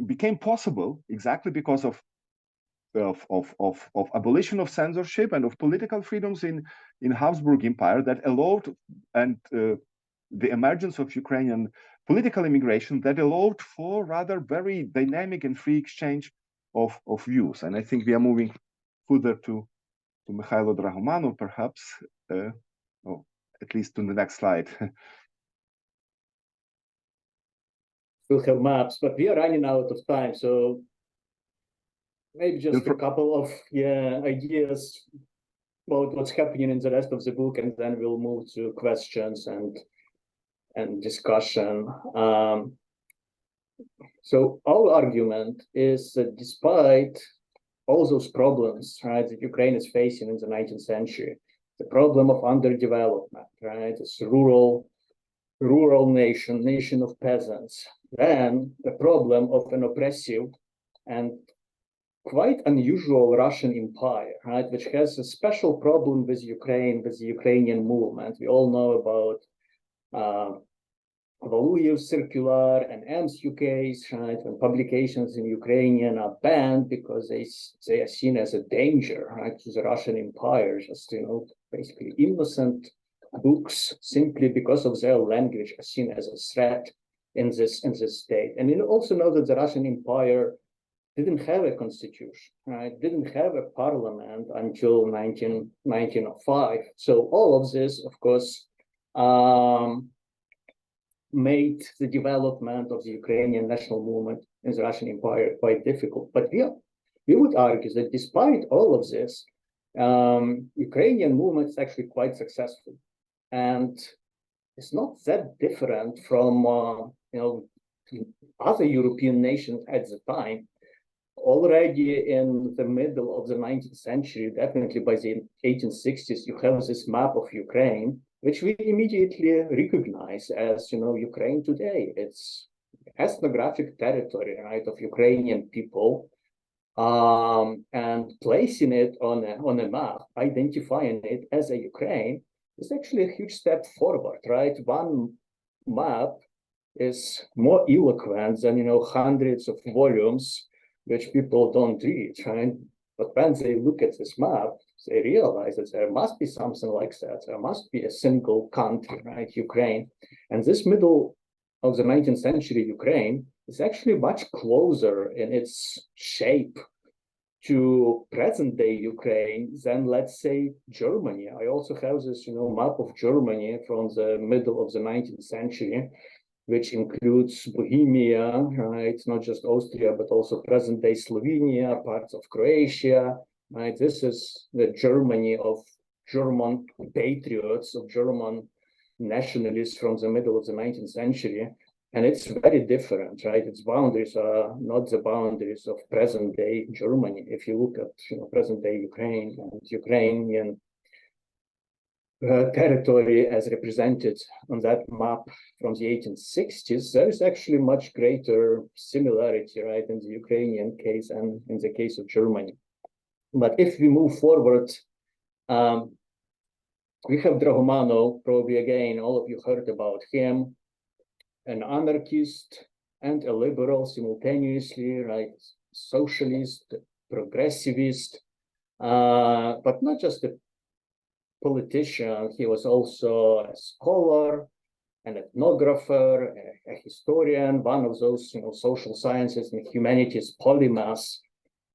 became possible exactly because of abolition of censorship and of political freedoms in Habsburg Empire that allowed, and the emergence of Ukrainian political immigration that allowed for rather very dynamic and free exchange of views. And I think we are moving further to to Mikhailo Dragomanov, perhaps, oh, at least to the next slide. We'll have maps, but we are running out of time, so maybe just a couple of ideas about what's happening in the rest of the book, and then we'll move to questions and discussion. So our argument is that despite all those problems, right, that Ukraine is facing in the 19th century, the problem of underdevelopment, right, it's rural nation of peasants, then the problem of an oppressive and quite unusual Russian Empire, right, which has a special problem with Ukraine, with the Ukrainian movement. We all know about Valuyev's circular and MSUK's, right, when publications in Ukrainian are banned because they are seen as a danger, right, to the Russian Empire, just, basically innocent books simply because of their language are seen as a threat in this state. And you also know that the Russian Empire didn't have a constitution, right? Didn't have a parliament until 1905. So all of this, of course, made the development of the Ukrainian national movement in the Russian Empire quite difficult. But we would argue that despite all of this, Ukrainian movement is actually quite successful. And it's not that different from other European nations at the time. Already in the middle of the 19th century, definitely by the 1860s, you have this map of Ukraine, which we immediately recognize as, Ukraine today. It's ethnographic territory, right, of Ukrainian people, and placing it on a map, identifying it as a Ukraine, is actually a huge step forward, right? One map is more eloquent than, hundreds of volumes which people don't read, right? But when they look at this map, they realize that there must be something like that. There must be a single country, right, Ukraine. And this middle of the 19th century Ukraine is actually much closer in its shape to present-day Ukraine than, let's say, Germany. I also have this, map of Germany from the middle of the 19th century, which includes Bohemia, right? It's not just Austria, but also present-day Slovenia, parts of Croatia, right? This is the Germany of German patriots, of German nationalists from the middle of the 19th century. And it's very different, right? Its boundaries are not the boundaries of present-day Germany. If you look at, present-day Ukraine and Ukrainian territory as represented on that map from the 1860s, there is actually much greater similarity, right, in the Ukrainian case and in the case of Germany. But if we move forward, we have Dragomanov, probably again, all of you heard about him, an anarchist and a liberal simultaneously, right, socialist, progressivist, but not just a politician. He was also a scholar, an ethnographer, a historian, one of those social sciences and humanities polymaths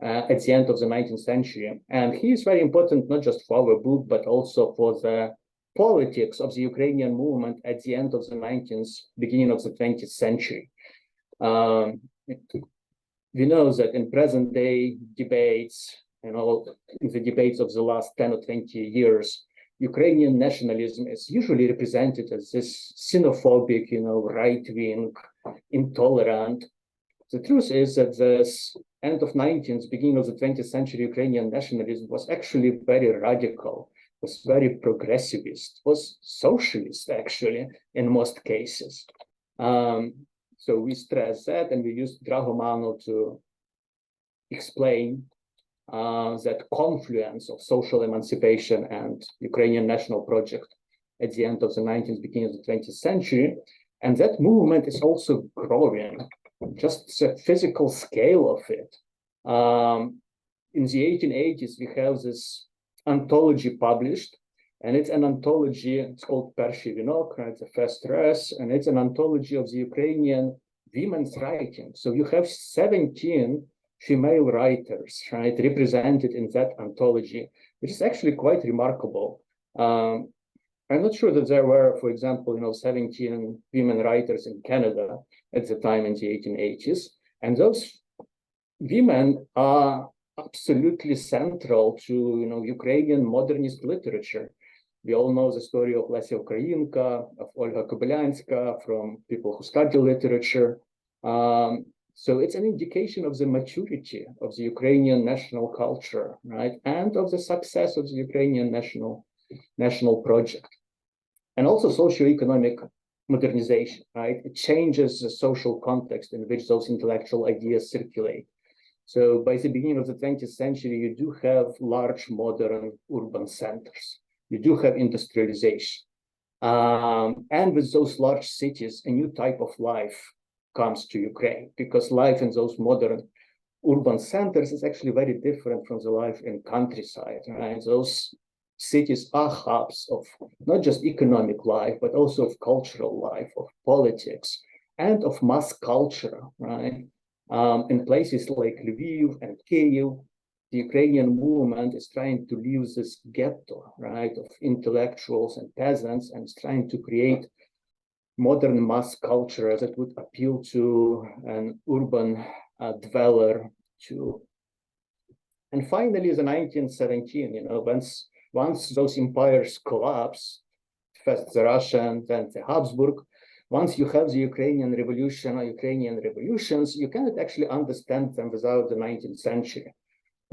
at the end of the 19th century. And he is very important not just for our book, but also for the politics of the Ukrainian movement at the end of the 19th, beginning of the 20th century. We know that in present-day debates, in the debates of the last 10 or 20 years, Ukrainian nationalism is usually represented as this xenophobic, right-wing, intolerant. The truth is that this end of 19th, beginning of the 20th century Ukrainian nationalism was actually very radical, was very progressivist, was socialist, actually, in most cases. So we stress that, and we use Dragomanov to explain that confluence of social emancipation and Ukrainian national project at the end of the 19th, beginning of the 20th century. And that movement is also growing, just the physical scale of it. In the 1880s, we have this anthology published, and it's an anthology, it's called Pershий Вінок, right, the first dress, and it's an anthology of the Ukrainian women's writing. So you have 17 female writers, right, represented in that anthology, which is actually quite remarkable. I'm not sure that there were, for example, 17 women writers in Canada at the time in the 1880s. And those women are absolutely central to, Ukrainian modernist literature. We all know the story of Lesya Ukrainka, of Olga Kobylanska, from people who study literature. So it's an indication of the maturity of the Ukrainian national culture, right? And of the success of the Ukrainian national project. And also socioeconomic modernization, right? It changes the social context in which those intellectual ideas circulate. So by the beginning of the 20th century, you do have large modern urban centers. You do have industrialization. And with those large cities, a new type of life comes to Ukraine, because life in those modern urban centers is actually very different from the life in countryside, right? Those cities are hubs of not just economic life, but also of cultural life, of politics, and of mass culture, right? In places like Lviv and Kyiv, the Ukrainian movement is trying to leave this ghetto, right, of intellectuals and peasants, and is trying to create modern mass culture that would appeal to an urban dweller too. And finally, the 1917, once those empires collapse, first the Russian, then the Habsburg, once you have the Ukrainian Revolution or Ukrainian revolutions, you cannot actually understand them without the 19th century,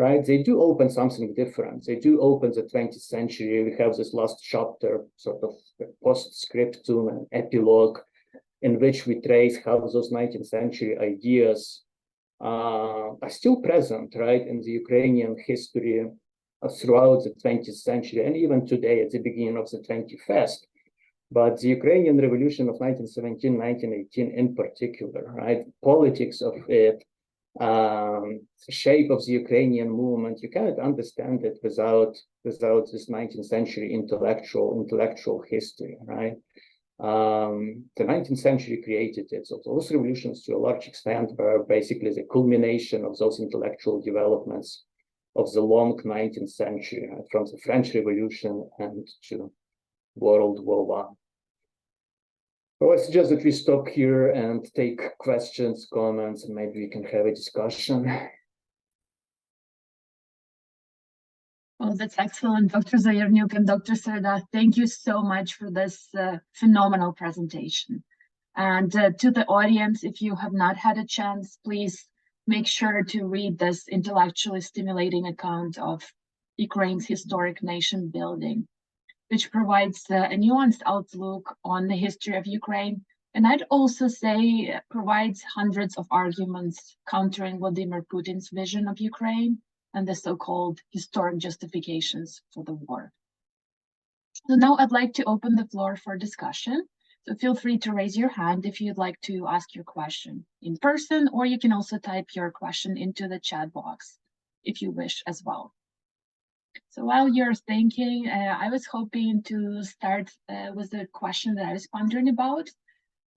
right? They do open something different. They do open the 20th century. We have this last chapter, sort of postscriptum and epilogue, in which we trace how those 19th century ideas are still present, right, in the Ukrainian history throughout the 20th century, and even today at the beginning of the 21st. But the Ukrainian Revolution of 1917, 1918 in particular, right, politics of it, shape of the Ukrainian movement, you cannot understand it without this 19th century intellectual history, right? The 19th century created it. So those revolutions, to a large extent, were basically the culmination of those intellectual developments of the long 19th century, right, from the French Revolution and to World War I. Well, I suggest that we stop here and take questions, comments, and maybe we can have a discussion. Well, that's excellent, Dr. Zayarnyuk and Dr. Sereda. Thank you so much for this phenomenal presentation. And to the audience, if you have not had a chance, please make sure to read this intellectually stimulating account of Ukraine's historic nation building, which provides a nuanced outlook on the history of Ukraine. And I'd also say provides hundreds of arguments countering Vladimir Putin's vision of Ukraine and the so-called historic justifications for the war. So now I'd like to open the floor for discussion. So feel free to raise your hand if you'd like to ask your question in person, or you can also type your question into the chat box if you wish as well. So while you're thinking, I was hoping to start with the question that I was pondering about.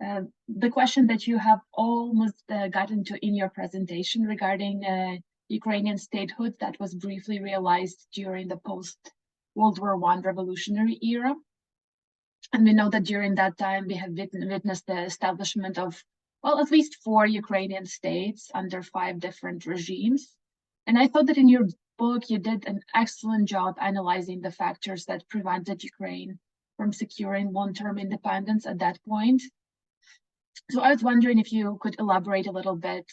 The question that you have almost gotten to in your presentation regarding Ukrainian statehood that was briefly realized during the post-World War I revolutionary era. And we know that during that time, we have witnessed the establishment of, well, at least 4 Ukrainian states under 5 different regimes. And I thought that in your book, you did an excellent job analyzing the factors that prevented Ukraine from securing long-term independence at that point. So I was wondering if you could elaborate a little bit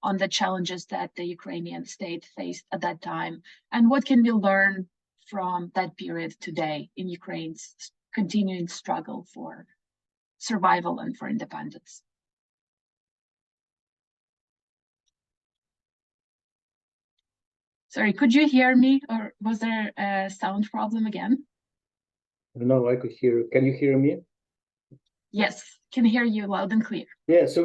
on the challenges that the Ukrainian state faced at that time, and what can we learn from that period today in Ukraine's continuing struggle for survival and for independence. Sorry, could you hear me, or was there a sound problem again? No, I could hear. Can you hear me? Yes, can hear you loud and clear. Yeah, so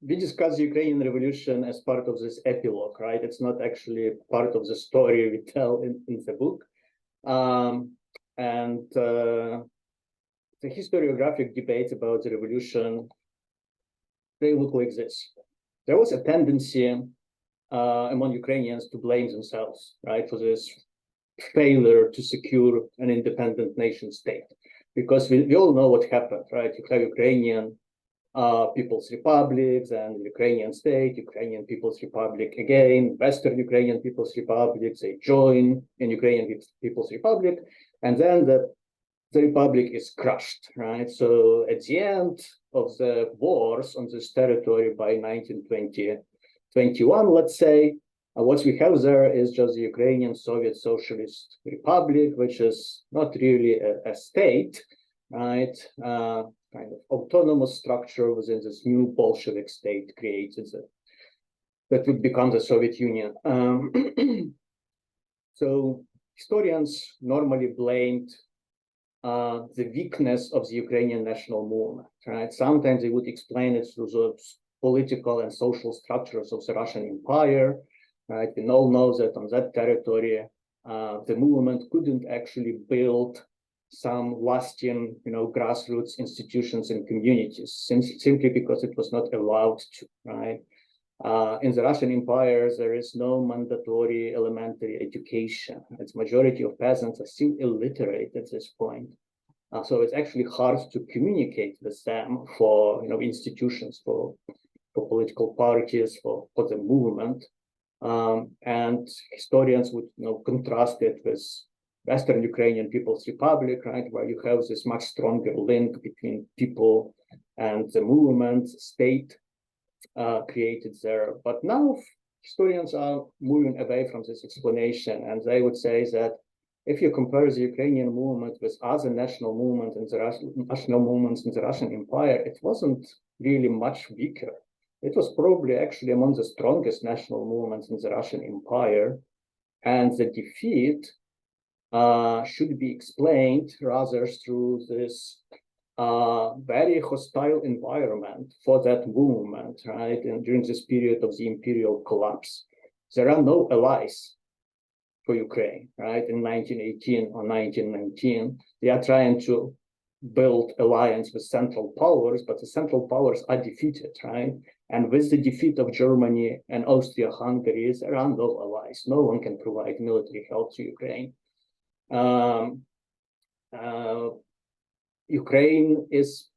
we discuss the Ukrainian Revolution as part of this epilogue, right? It's not actually part of the story we tell in the book. The historiographic debates about the revolution, they look like this. There was a tendency among Ukrainians to blame themselves, right, for this failure to secure an independent nation state. Because we all know what happened, right? You have Ukrainian People's Republics and Ukrainian state, Ukrainian People's Republic again, Western Ukrainian People's Republic, they join in Ukrainian People's Republic, and then the republic is crushed, right? So at the end of the wars on this territory by 1921, let's say, what we have there is just the Ukrainian Soviet Socialist Republic, which is not really a state, right? Kind of autonomous structure within this new Bolshevik state created that would become the Soviet Union. So historians normally blamed the weakness of the Ukrainian national movement, right? Sometimes they would explain it through the political and social structures of the Russian Empire, right? We all know that on that territory, the movement couldn't actually build some lasting, grassroots institutions and communities, simply because it was not allowed to, right? In the Russian Empire, there is no mandatory elementary education. Its majority of peasants are still illiterate at this point. So it's actually hard to communicate with them for institutions, for political parties, for the movement. And historians would contrast it with Western Ukrainian People's Republic, right, where you have this much stronger link between people and the movement, state created there. But now historians are moving away from this explanation, and they would say that if you compare the Ukrainian movement with other national movements in the Russian Empire, it wasn't really much weaker. It was probably actually among the strongest national movements in the Russian Empire, and the defeat should be explained rather through this very hostile environment for that movement, right? And during this period of the imperial collapse, there are no allies for Ukraine, right? In 1918 or 1919, they are trying to build alliance with Central Powers, but the Central Powers are defeated, right? And with the defeat of Germany and Austria-Hungary, there are no allies. No one can provide military help to Ukraine. Ukraine is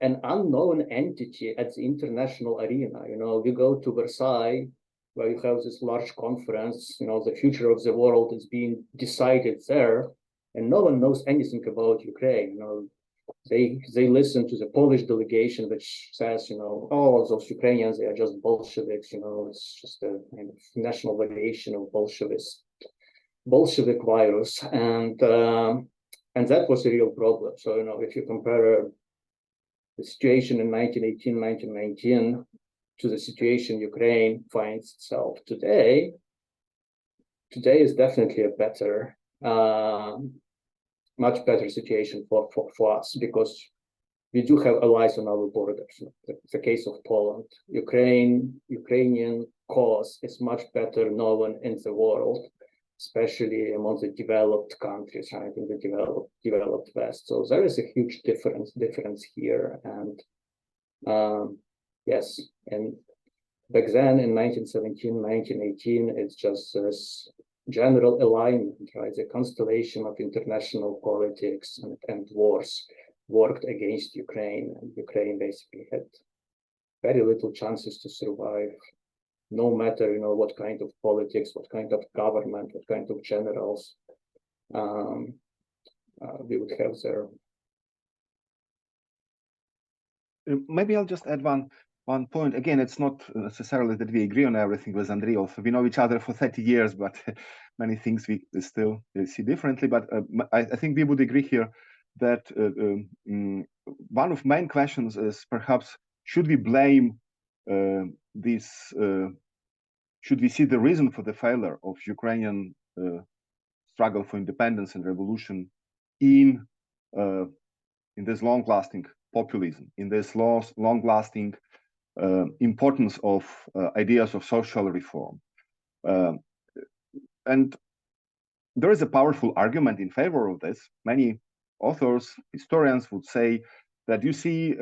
an unknown entity at the international arena. We go to Versailles, where you have this large conference, the future of the world is being decided there, and no one knows anything about Ukraine. They listen to the Polish delegation, which says, oh, those Ukrainians, they are just Bolsheviks, it's just a kind of national variation of Bolshevik virus, and that was a real problem. So, if you compare the situation in 1918, 1919 to the situation Ukraine finds itself today is definitely a better, much better situation for us, because we do have allies on our borders. The case of Poland, Ukrainian cause is much better known in the world, especially among the developed countries, right, in the developed West. So there is a huge difference here. And yes, and back then in 1917, 1918, it's just this general alignment, right? The constellation of international politics and wars worked against Ukraine, and Ukraine basically had very little chances to survive, no matter what kind of politics, what kind of government, what kind of generals we would have there. Maybe I'll just add one point. Again, it's not necessarily that we agree on everything with Andriy. Also, we know each other for 30 years, but many things we still see differently. But I think we would agree here that one of main questions is perhaps, should we blame this? Should we see the reason for the failure of Ukrainian struggle for independence and revolution in this long-lasting populism, in this long-lasting importance of ideas of social reform? And there is a powerful argument in favor of this. Many authors, historians would say that, you see,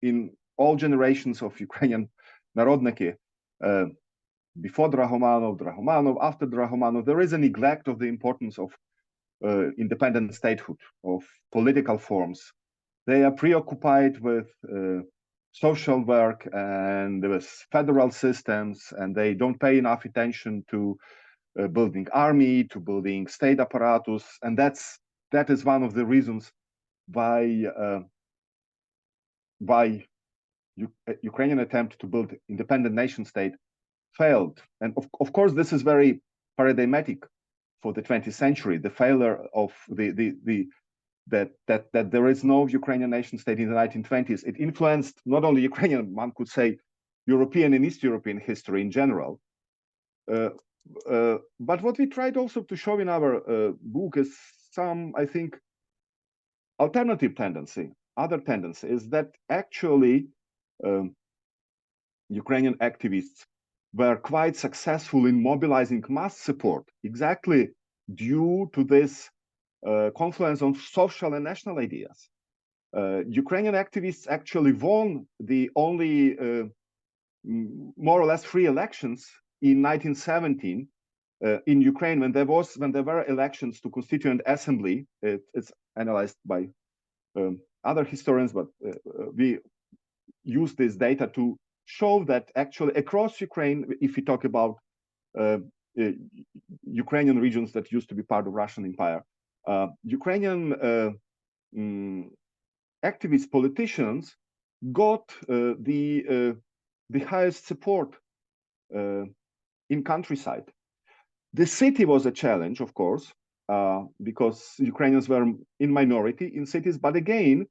in all generations of Ukrainian Narodniki, before Drahomanov, after Drahomanov, there is a neglect of the importance of independent statehood, of political forms. They are preoccupied with social work and with federal systems, and they don't pay enough attention to building army, to building state apparatus, and that is one of the reasons why Ukrainian attempt to build independent nation state failed. And of course, this is very paradigmatic for the 20th century, the failure of that there is no Ukrainian nation state in the 1920s. It influenced not only Ukrainian, one could say, European and East European history in general. But what we tried also to show in our book is some, I think, alternative tendency, other tendency is that actually Ukrainian activists were quite successful in mobilizing mass support, exactly due to this confluence of social and national ideas. Ukrainian activists actually won the only more or less free elections in 1917 in Ukraine when there were elections to Constituent Assembly. It's analyzed by other historians, but we use this data to show that actually across Ukraine, if we talk about Ukrainian regions that used to be part of Russian Empire, Ukrainian activist politicians got the highest support in countryside. The city was a challenge, of course, because Ukrainians were in minority in cities. But again,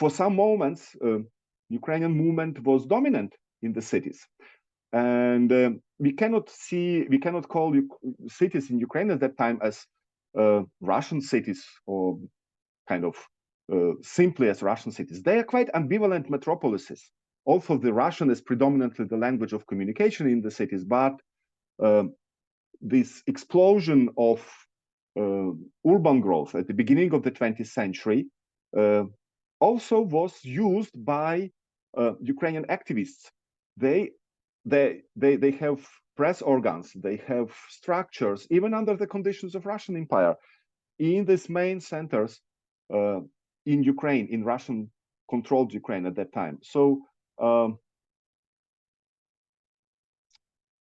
for some moments, Ukrainian movement was dominant in the cities. And we cannot call cities in Ukraine at that time as Russian cities or kind of simply as Russian cities. They are quite ambivalent metropolises. Also, the Russian is predominantly the language of communication in the cities, but this explosion of urban growth at the beginning of the 20th century also was used by Ukrainian activists. They have press organs, they have structures, even under the conditions of Russian Empire, in these main centers in Ukraine, in Russian-controlled Ukraine at that time. So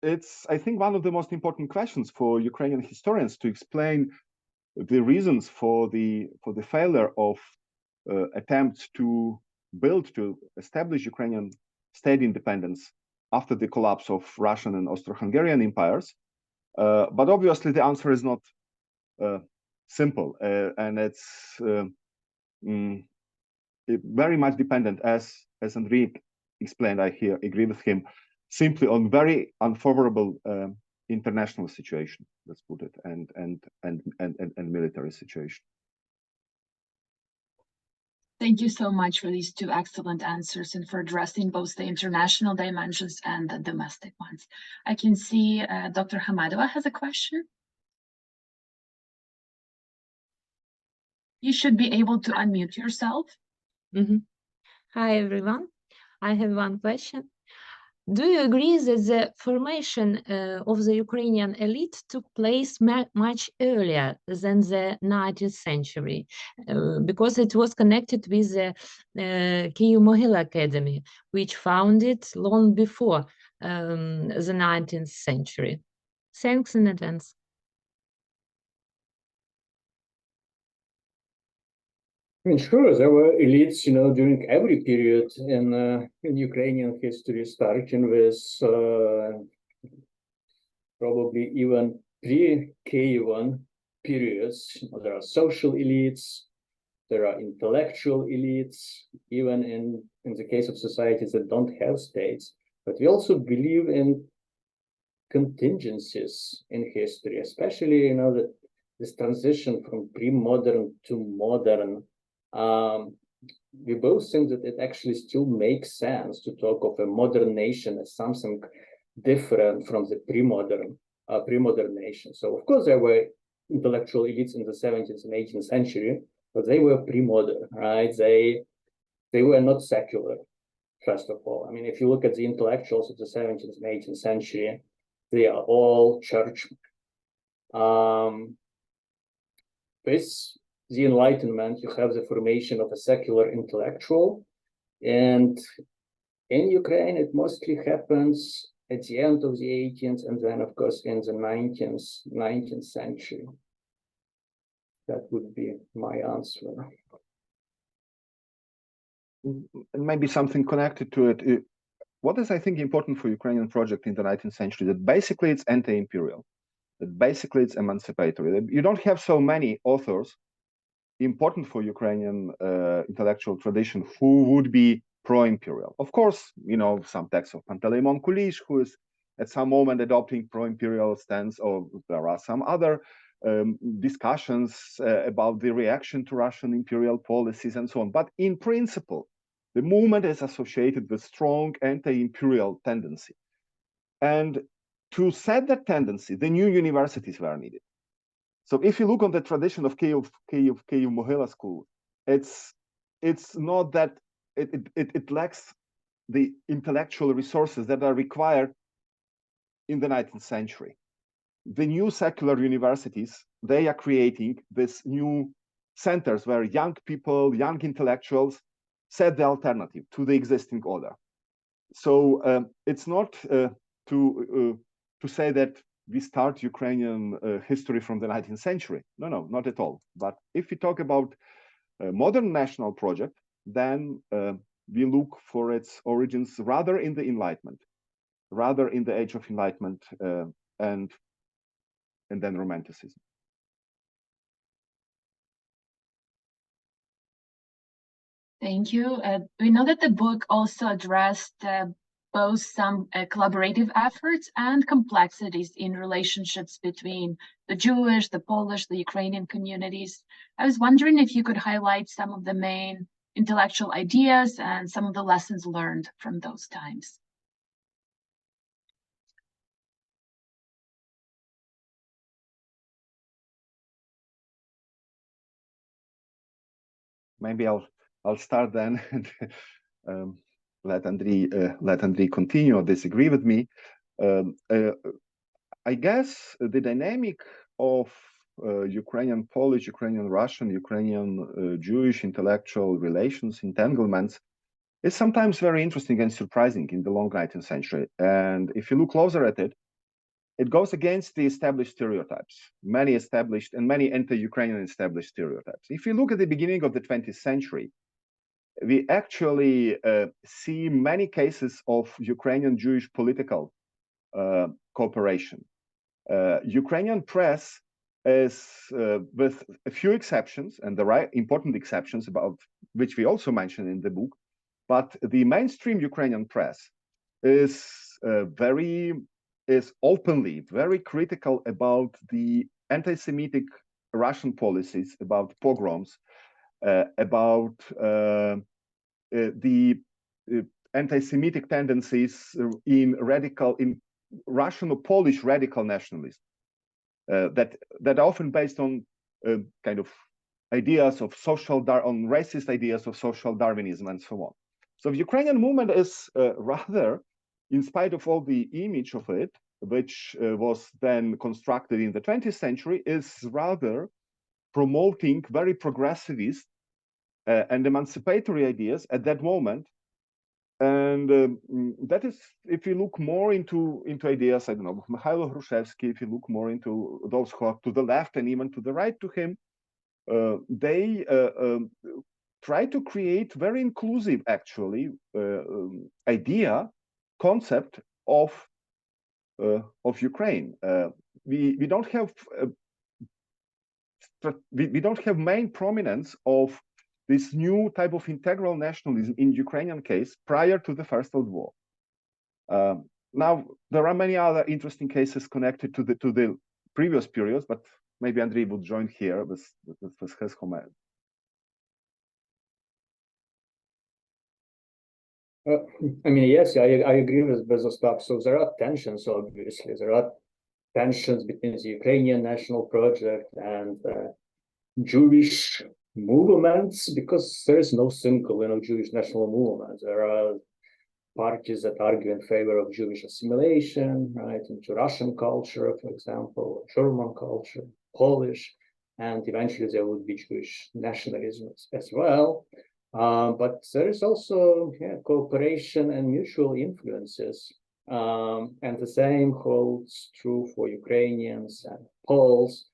it's, I think, one of the most important questions for Ukrainian historians to explain the reasons for the failure of attempts to establish Ukrainian state independence after the collapse of Russian and Austro-Hungarian empires. But obviously the answer is not simple, and it's very much dependent, as Andriy explained, I here agree with him, simply on very unfavorable international situation, let's put it, and military situation. Thank you so much for these two excellent answers and for addressing both the international dimensions and the domestic ones. I can see Dr. Hamadova has a question. You should be able to unmute yourself. Hi, everyone. I have one question. Do you agree that the formation of the Ukrainian elite took place much earlier than the 19th century? Because it was connected with the Kyiv-Mohyla Academy, which founded long before the 19th century. Thanks in advance. I mean, sure, there were elites, during every period in Ukrainian history, starting with probably even pre-Kievan periods. There are social elites, there are intellectual elites, even in the case of societies that don't have states. But we also believe in contingencies in history, especially, that this transition from pre-modern to modern. We both think that it actually still makes sense to talk of a modern nation as something different from the pre-modern nation. So of course there were intellectual elites in the 17th and 18th century, but they were pre-modern, right? They were not secular. first of all. I mean, if you look at the intellectuals of the 17th and 18th century, they are all churchmen. With the Enlightenment, you have the formation of a secular intellectual, and in Ukraine, it mostly happens at the end of the 18th and then, of course, in the 19th century. That would be my answer. And maybe something connected to it. What is, I think, important for Ukrainian project in the 19th century, that basically it's anti-imperial, that basically it's emancipatory. You don't have so many authors important for Ukrainian intellectual tradition who would be pro-imperial. Of course, you know, some texts of Panteleimon Kulish, who is at some moment adopting pro-imperial stance, or there are some other discussions about the reaction to Russian imperial policies and so on. But in principle, the movement is associated with strong anti-imperial tendency. And to set that tendency, the new universities were needed. So if you look on the tradition of Kyiv Mohyla school, it's not that it lacks the intellectual resources that are required in the 19th century. The new secular universities, they are creating this new centers where young people, young intellectuals set the alternative to the existing order. So it's not to say that we start Ukrainian history from the 19th century. No, not at all. But if we talk about a modern national project, then we look for its origins rather in the Enlightenment, rather in the age of Enlightenment and then Romanticism. Thank you. We know that the book also addressed both some collaborative efforts and complexities in relationships between the Jewish, the Polish, the Ukrainian communities. I was wondering if you could highlight some of the main intellectual ideas and some of the lessons learned from those times. Maybe I'll start then and let Andriy continue or disagree with me. I guess the dynamic of Ukrainian Polish, Ukrainian Russian, Ukrainian Jewish intellectual relations, entanglements, is sometimes very interesting and surprising in the long 19th century. And if you look closer at it, it goes against the established stereotypes, many established and many anti-Ukrainian established stereotypes. If you look at the beginning of the 20th century, we actually see many cases of Ukrainian Jewish political cooperation. Ukrainian press is, with a few exceptions, and there are important exceptions about which we also mention in the book, but the mainstream Ukrainian press is openly very critical about the anti-Semitic Russian policies, about pogroms, about the anti-Semitic tendencies in Russian or Polish radical nationalism that are often based on kind of ideas of on racist ideas of social Darwinism and so on. So the Ukrainian movement is rather, in spite of all the image of it, which was then constructed in the 20th century, is rather promoting very progressivist and emancipatory ideas at that moment. And that is, if you look more into ideas, I don't know, Mikhailo Hrushevsky, if you look more into those who are to the left and even to the right to him, they try to create very inclusive, actually, concept of Ukraine. We don't have main prominence of this new type of integral nationalism in Ukrainian case prior to the First World War. Now there are many other interesting cases connected to the previous periods, but maybe Andriy would join here with his comment. I mean, yes, I agree with Ostap. So there are tensions, obviously. There are tensions between the Ukrainian national project and Jewish movements, because there is no single, Jewish national movement. There are parties that argue in favor of Jewish assimilation, right, into Russian culture, for example, German culture, Polish, and eventually there would be Jewish nationalism as well. But there is also cooperation and mutual influences. And the same holds true for Ukrainians and Poles,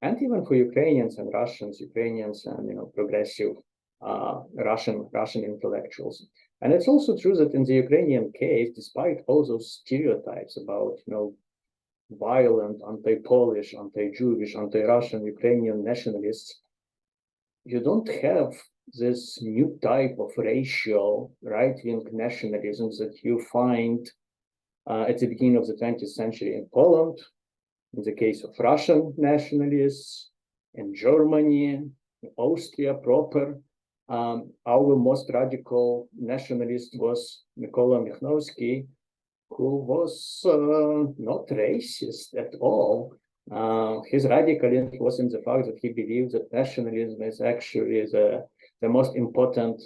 and even for Ukrainians and Russians, Ukrainians and progressive Russian intellectuals. And it's also true that in the Ukrainian case, despite all those stereotypes about violent, anti-Polish, anti-Jewish, anti-Russian Ukrainian nationalists, you don't have this new type of racial right-wing nationalism that you find at the beginning of the 20th century in Poland, in the case of Russian nationalists, in Germany, in Austria proper. Our most radical nationalist was Mykola Michnowski, who was not racist at all. His radicalism was in the fact that he believed that nationalism is actually the most important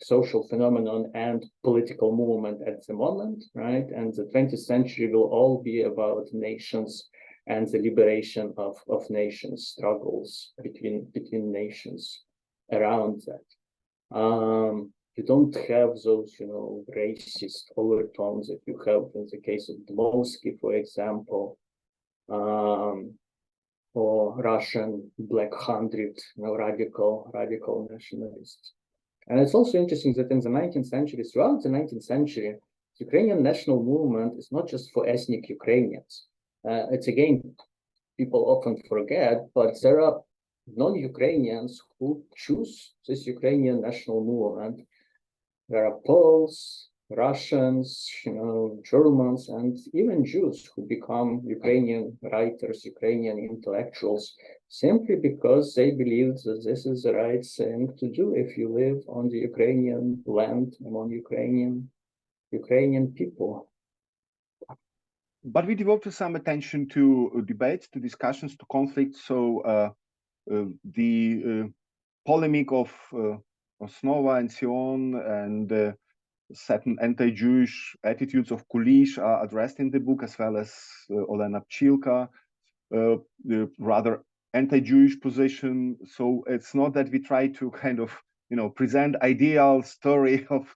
social phenomenon and political movement at the moment, right? And the 20th century will all be about nations and the liberation of nations, struggles between nations around that. You don't have those, racist overtones that you have in the case of Dmowski, for example, or Russian Black Hundred, radical nationalists. And it's also interesting that in the 19th century, throughout the 19th century, the Ukrainian national movement is not just for ethnic Ukrainians. It's again, people often forget, but there are non-Ukrainians who choose this Ukrainian national movement. There are Poles, Russians, Germans, and even Jews who become Ukrainian writers, Ukrainian intellectuals, simply because they believe that this is the right thing to do if you live on the Ukrainian land among Ukrainian people. But we devoted some attention to debates, to discussions, to conflicts. So the polemic of Osnova and Sion and certain anti-Jewish attitudes of Kulish are addressed in the book, as well as Olena Pchilka, the rather anti-Jewish position. So it's not that we try to kind of, present ideal story of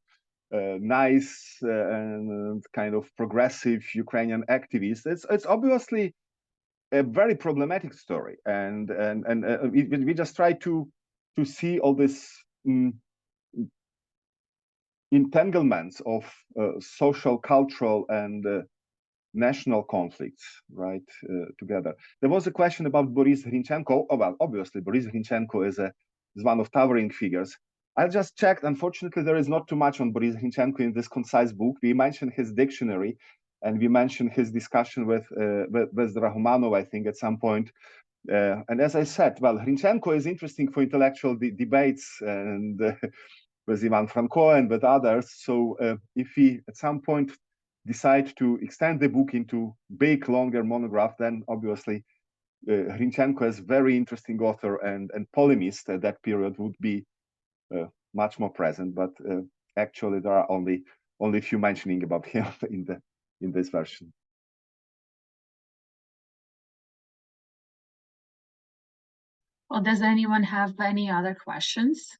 nice and kind of progressive Ukrainian activists. It's obviously a very problematic story, and we just try to see all this entanglements of social, cultural, and national conflicts, right, together. There was a question about Boris Hrinchenko. Oh, well, obviously, Boris Hrinchenko is one of towering figures. I just checked. Unfortunately, there is not too much on Boris Hrinchenko in this concise book. We mentioned his dictionary, and we mentioned his discussion with Drahomanov, I think, at some point. And as I said, well, Hrinchenko is interesting for intellectual debates and with Ivan Franko and with others. So if we at some point decide to extend the book into big, longer monograph, then obviously Hrinchenko as very interesting author and polemist at that period would be much more present. But actually, there are only a few mentioning about him in this version. Well, does anyone have any other questions?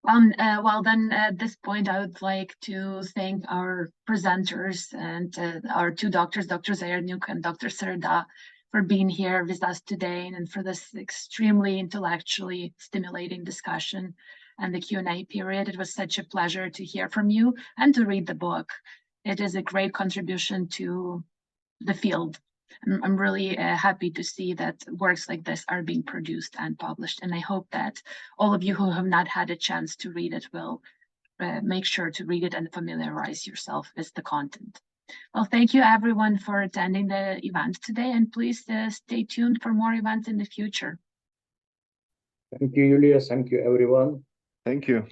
Well, then at this point, I would like to thank our presenters and our two doctors, Dr. Zayarnyuk and Dr. Sereda, for being here with us today and for this extremely intellectually stimulating discussion and the Q&A period. It was such a pleasure to hear from you and to read the book. It is a great contribution to the field. I'm really happy to see that works like this are being produced and published. And I hope that all of you who have not had a chance to read it will make sure to read it and familiarize yourself with the content. Well, thank you everyone for attending the event today, and please stay tuned for more events in the future. Thank you, Julia. Thank you, everyone. Thank you.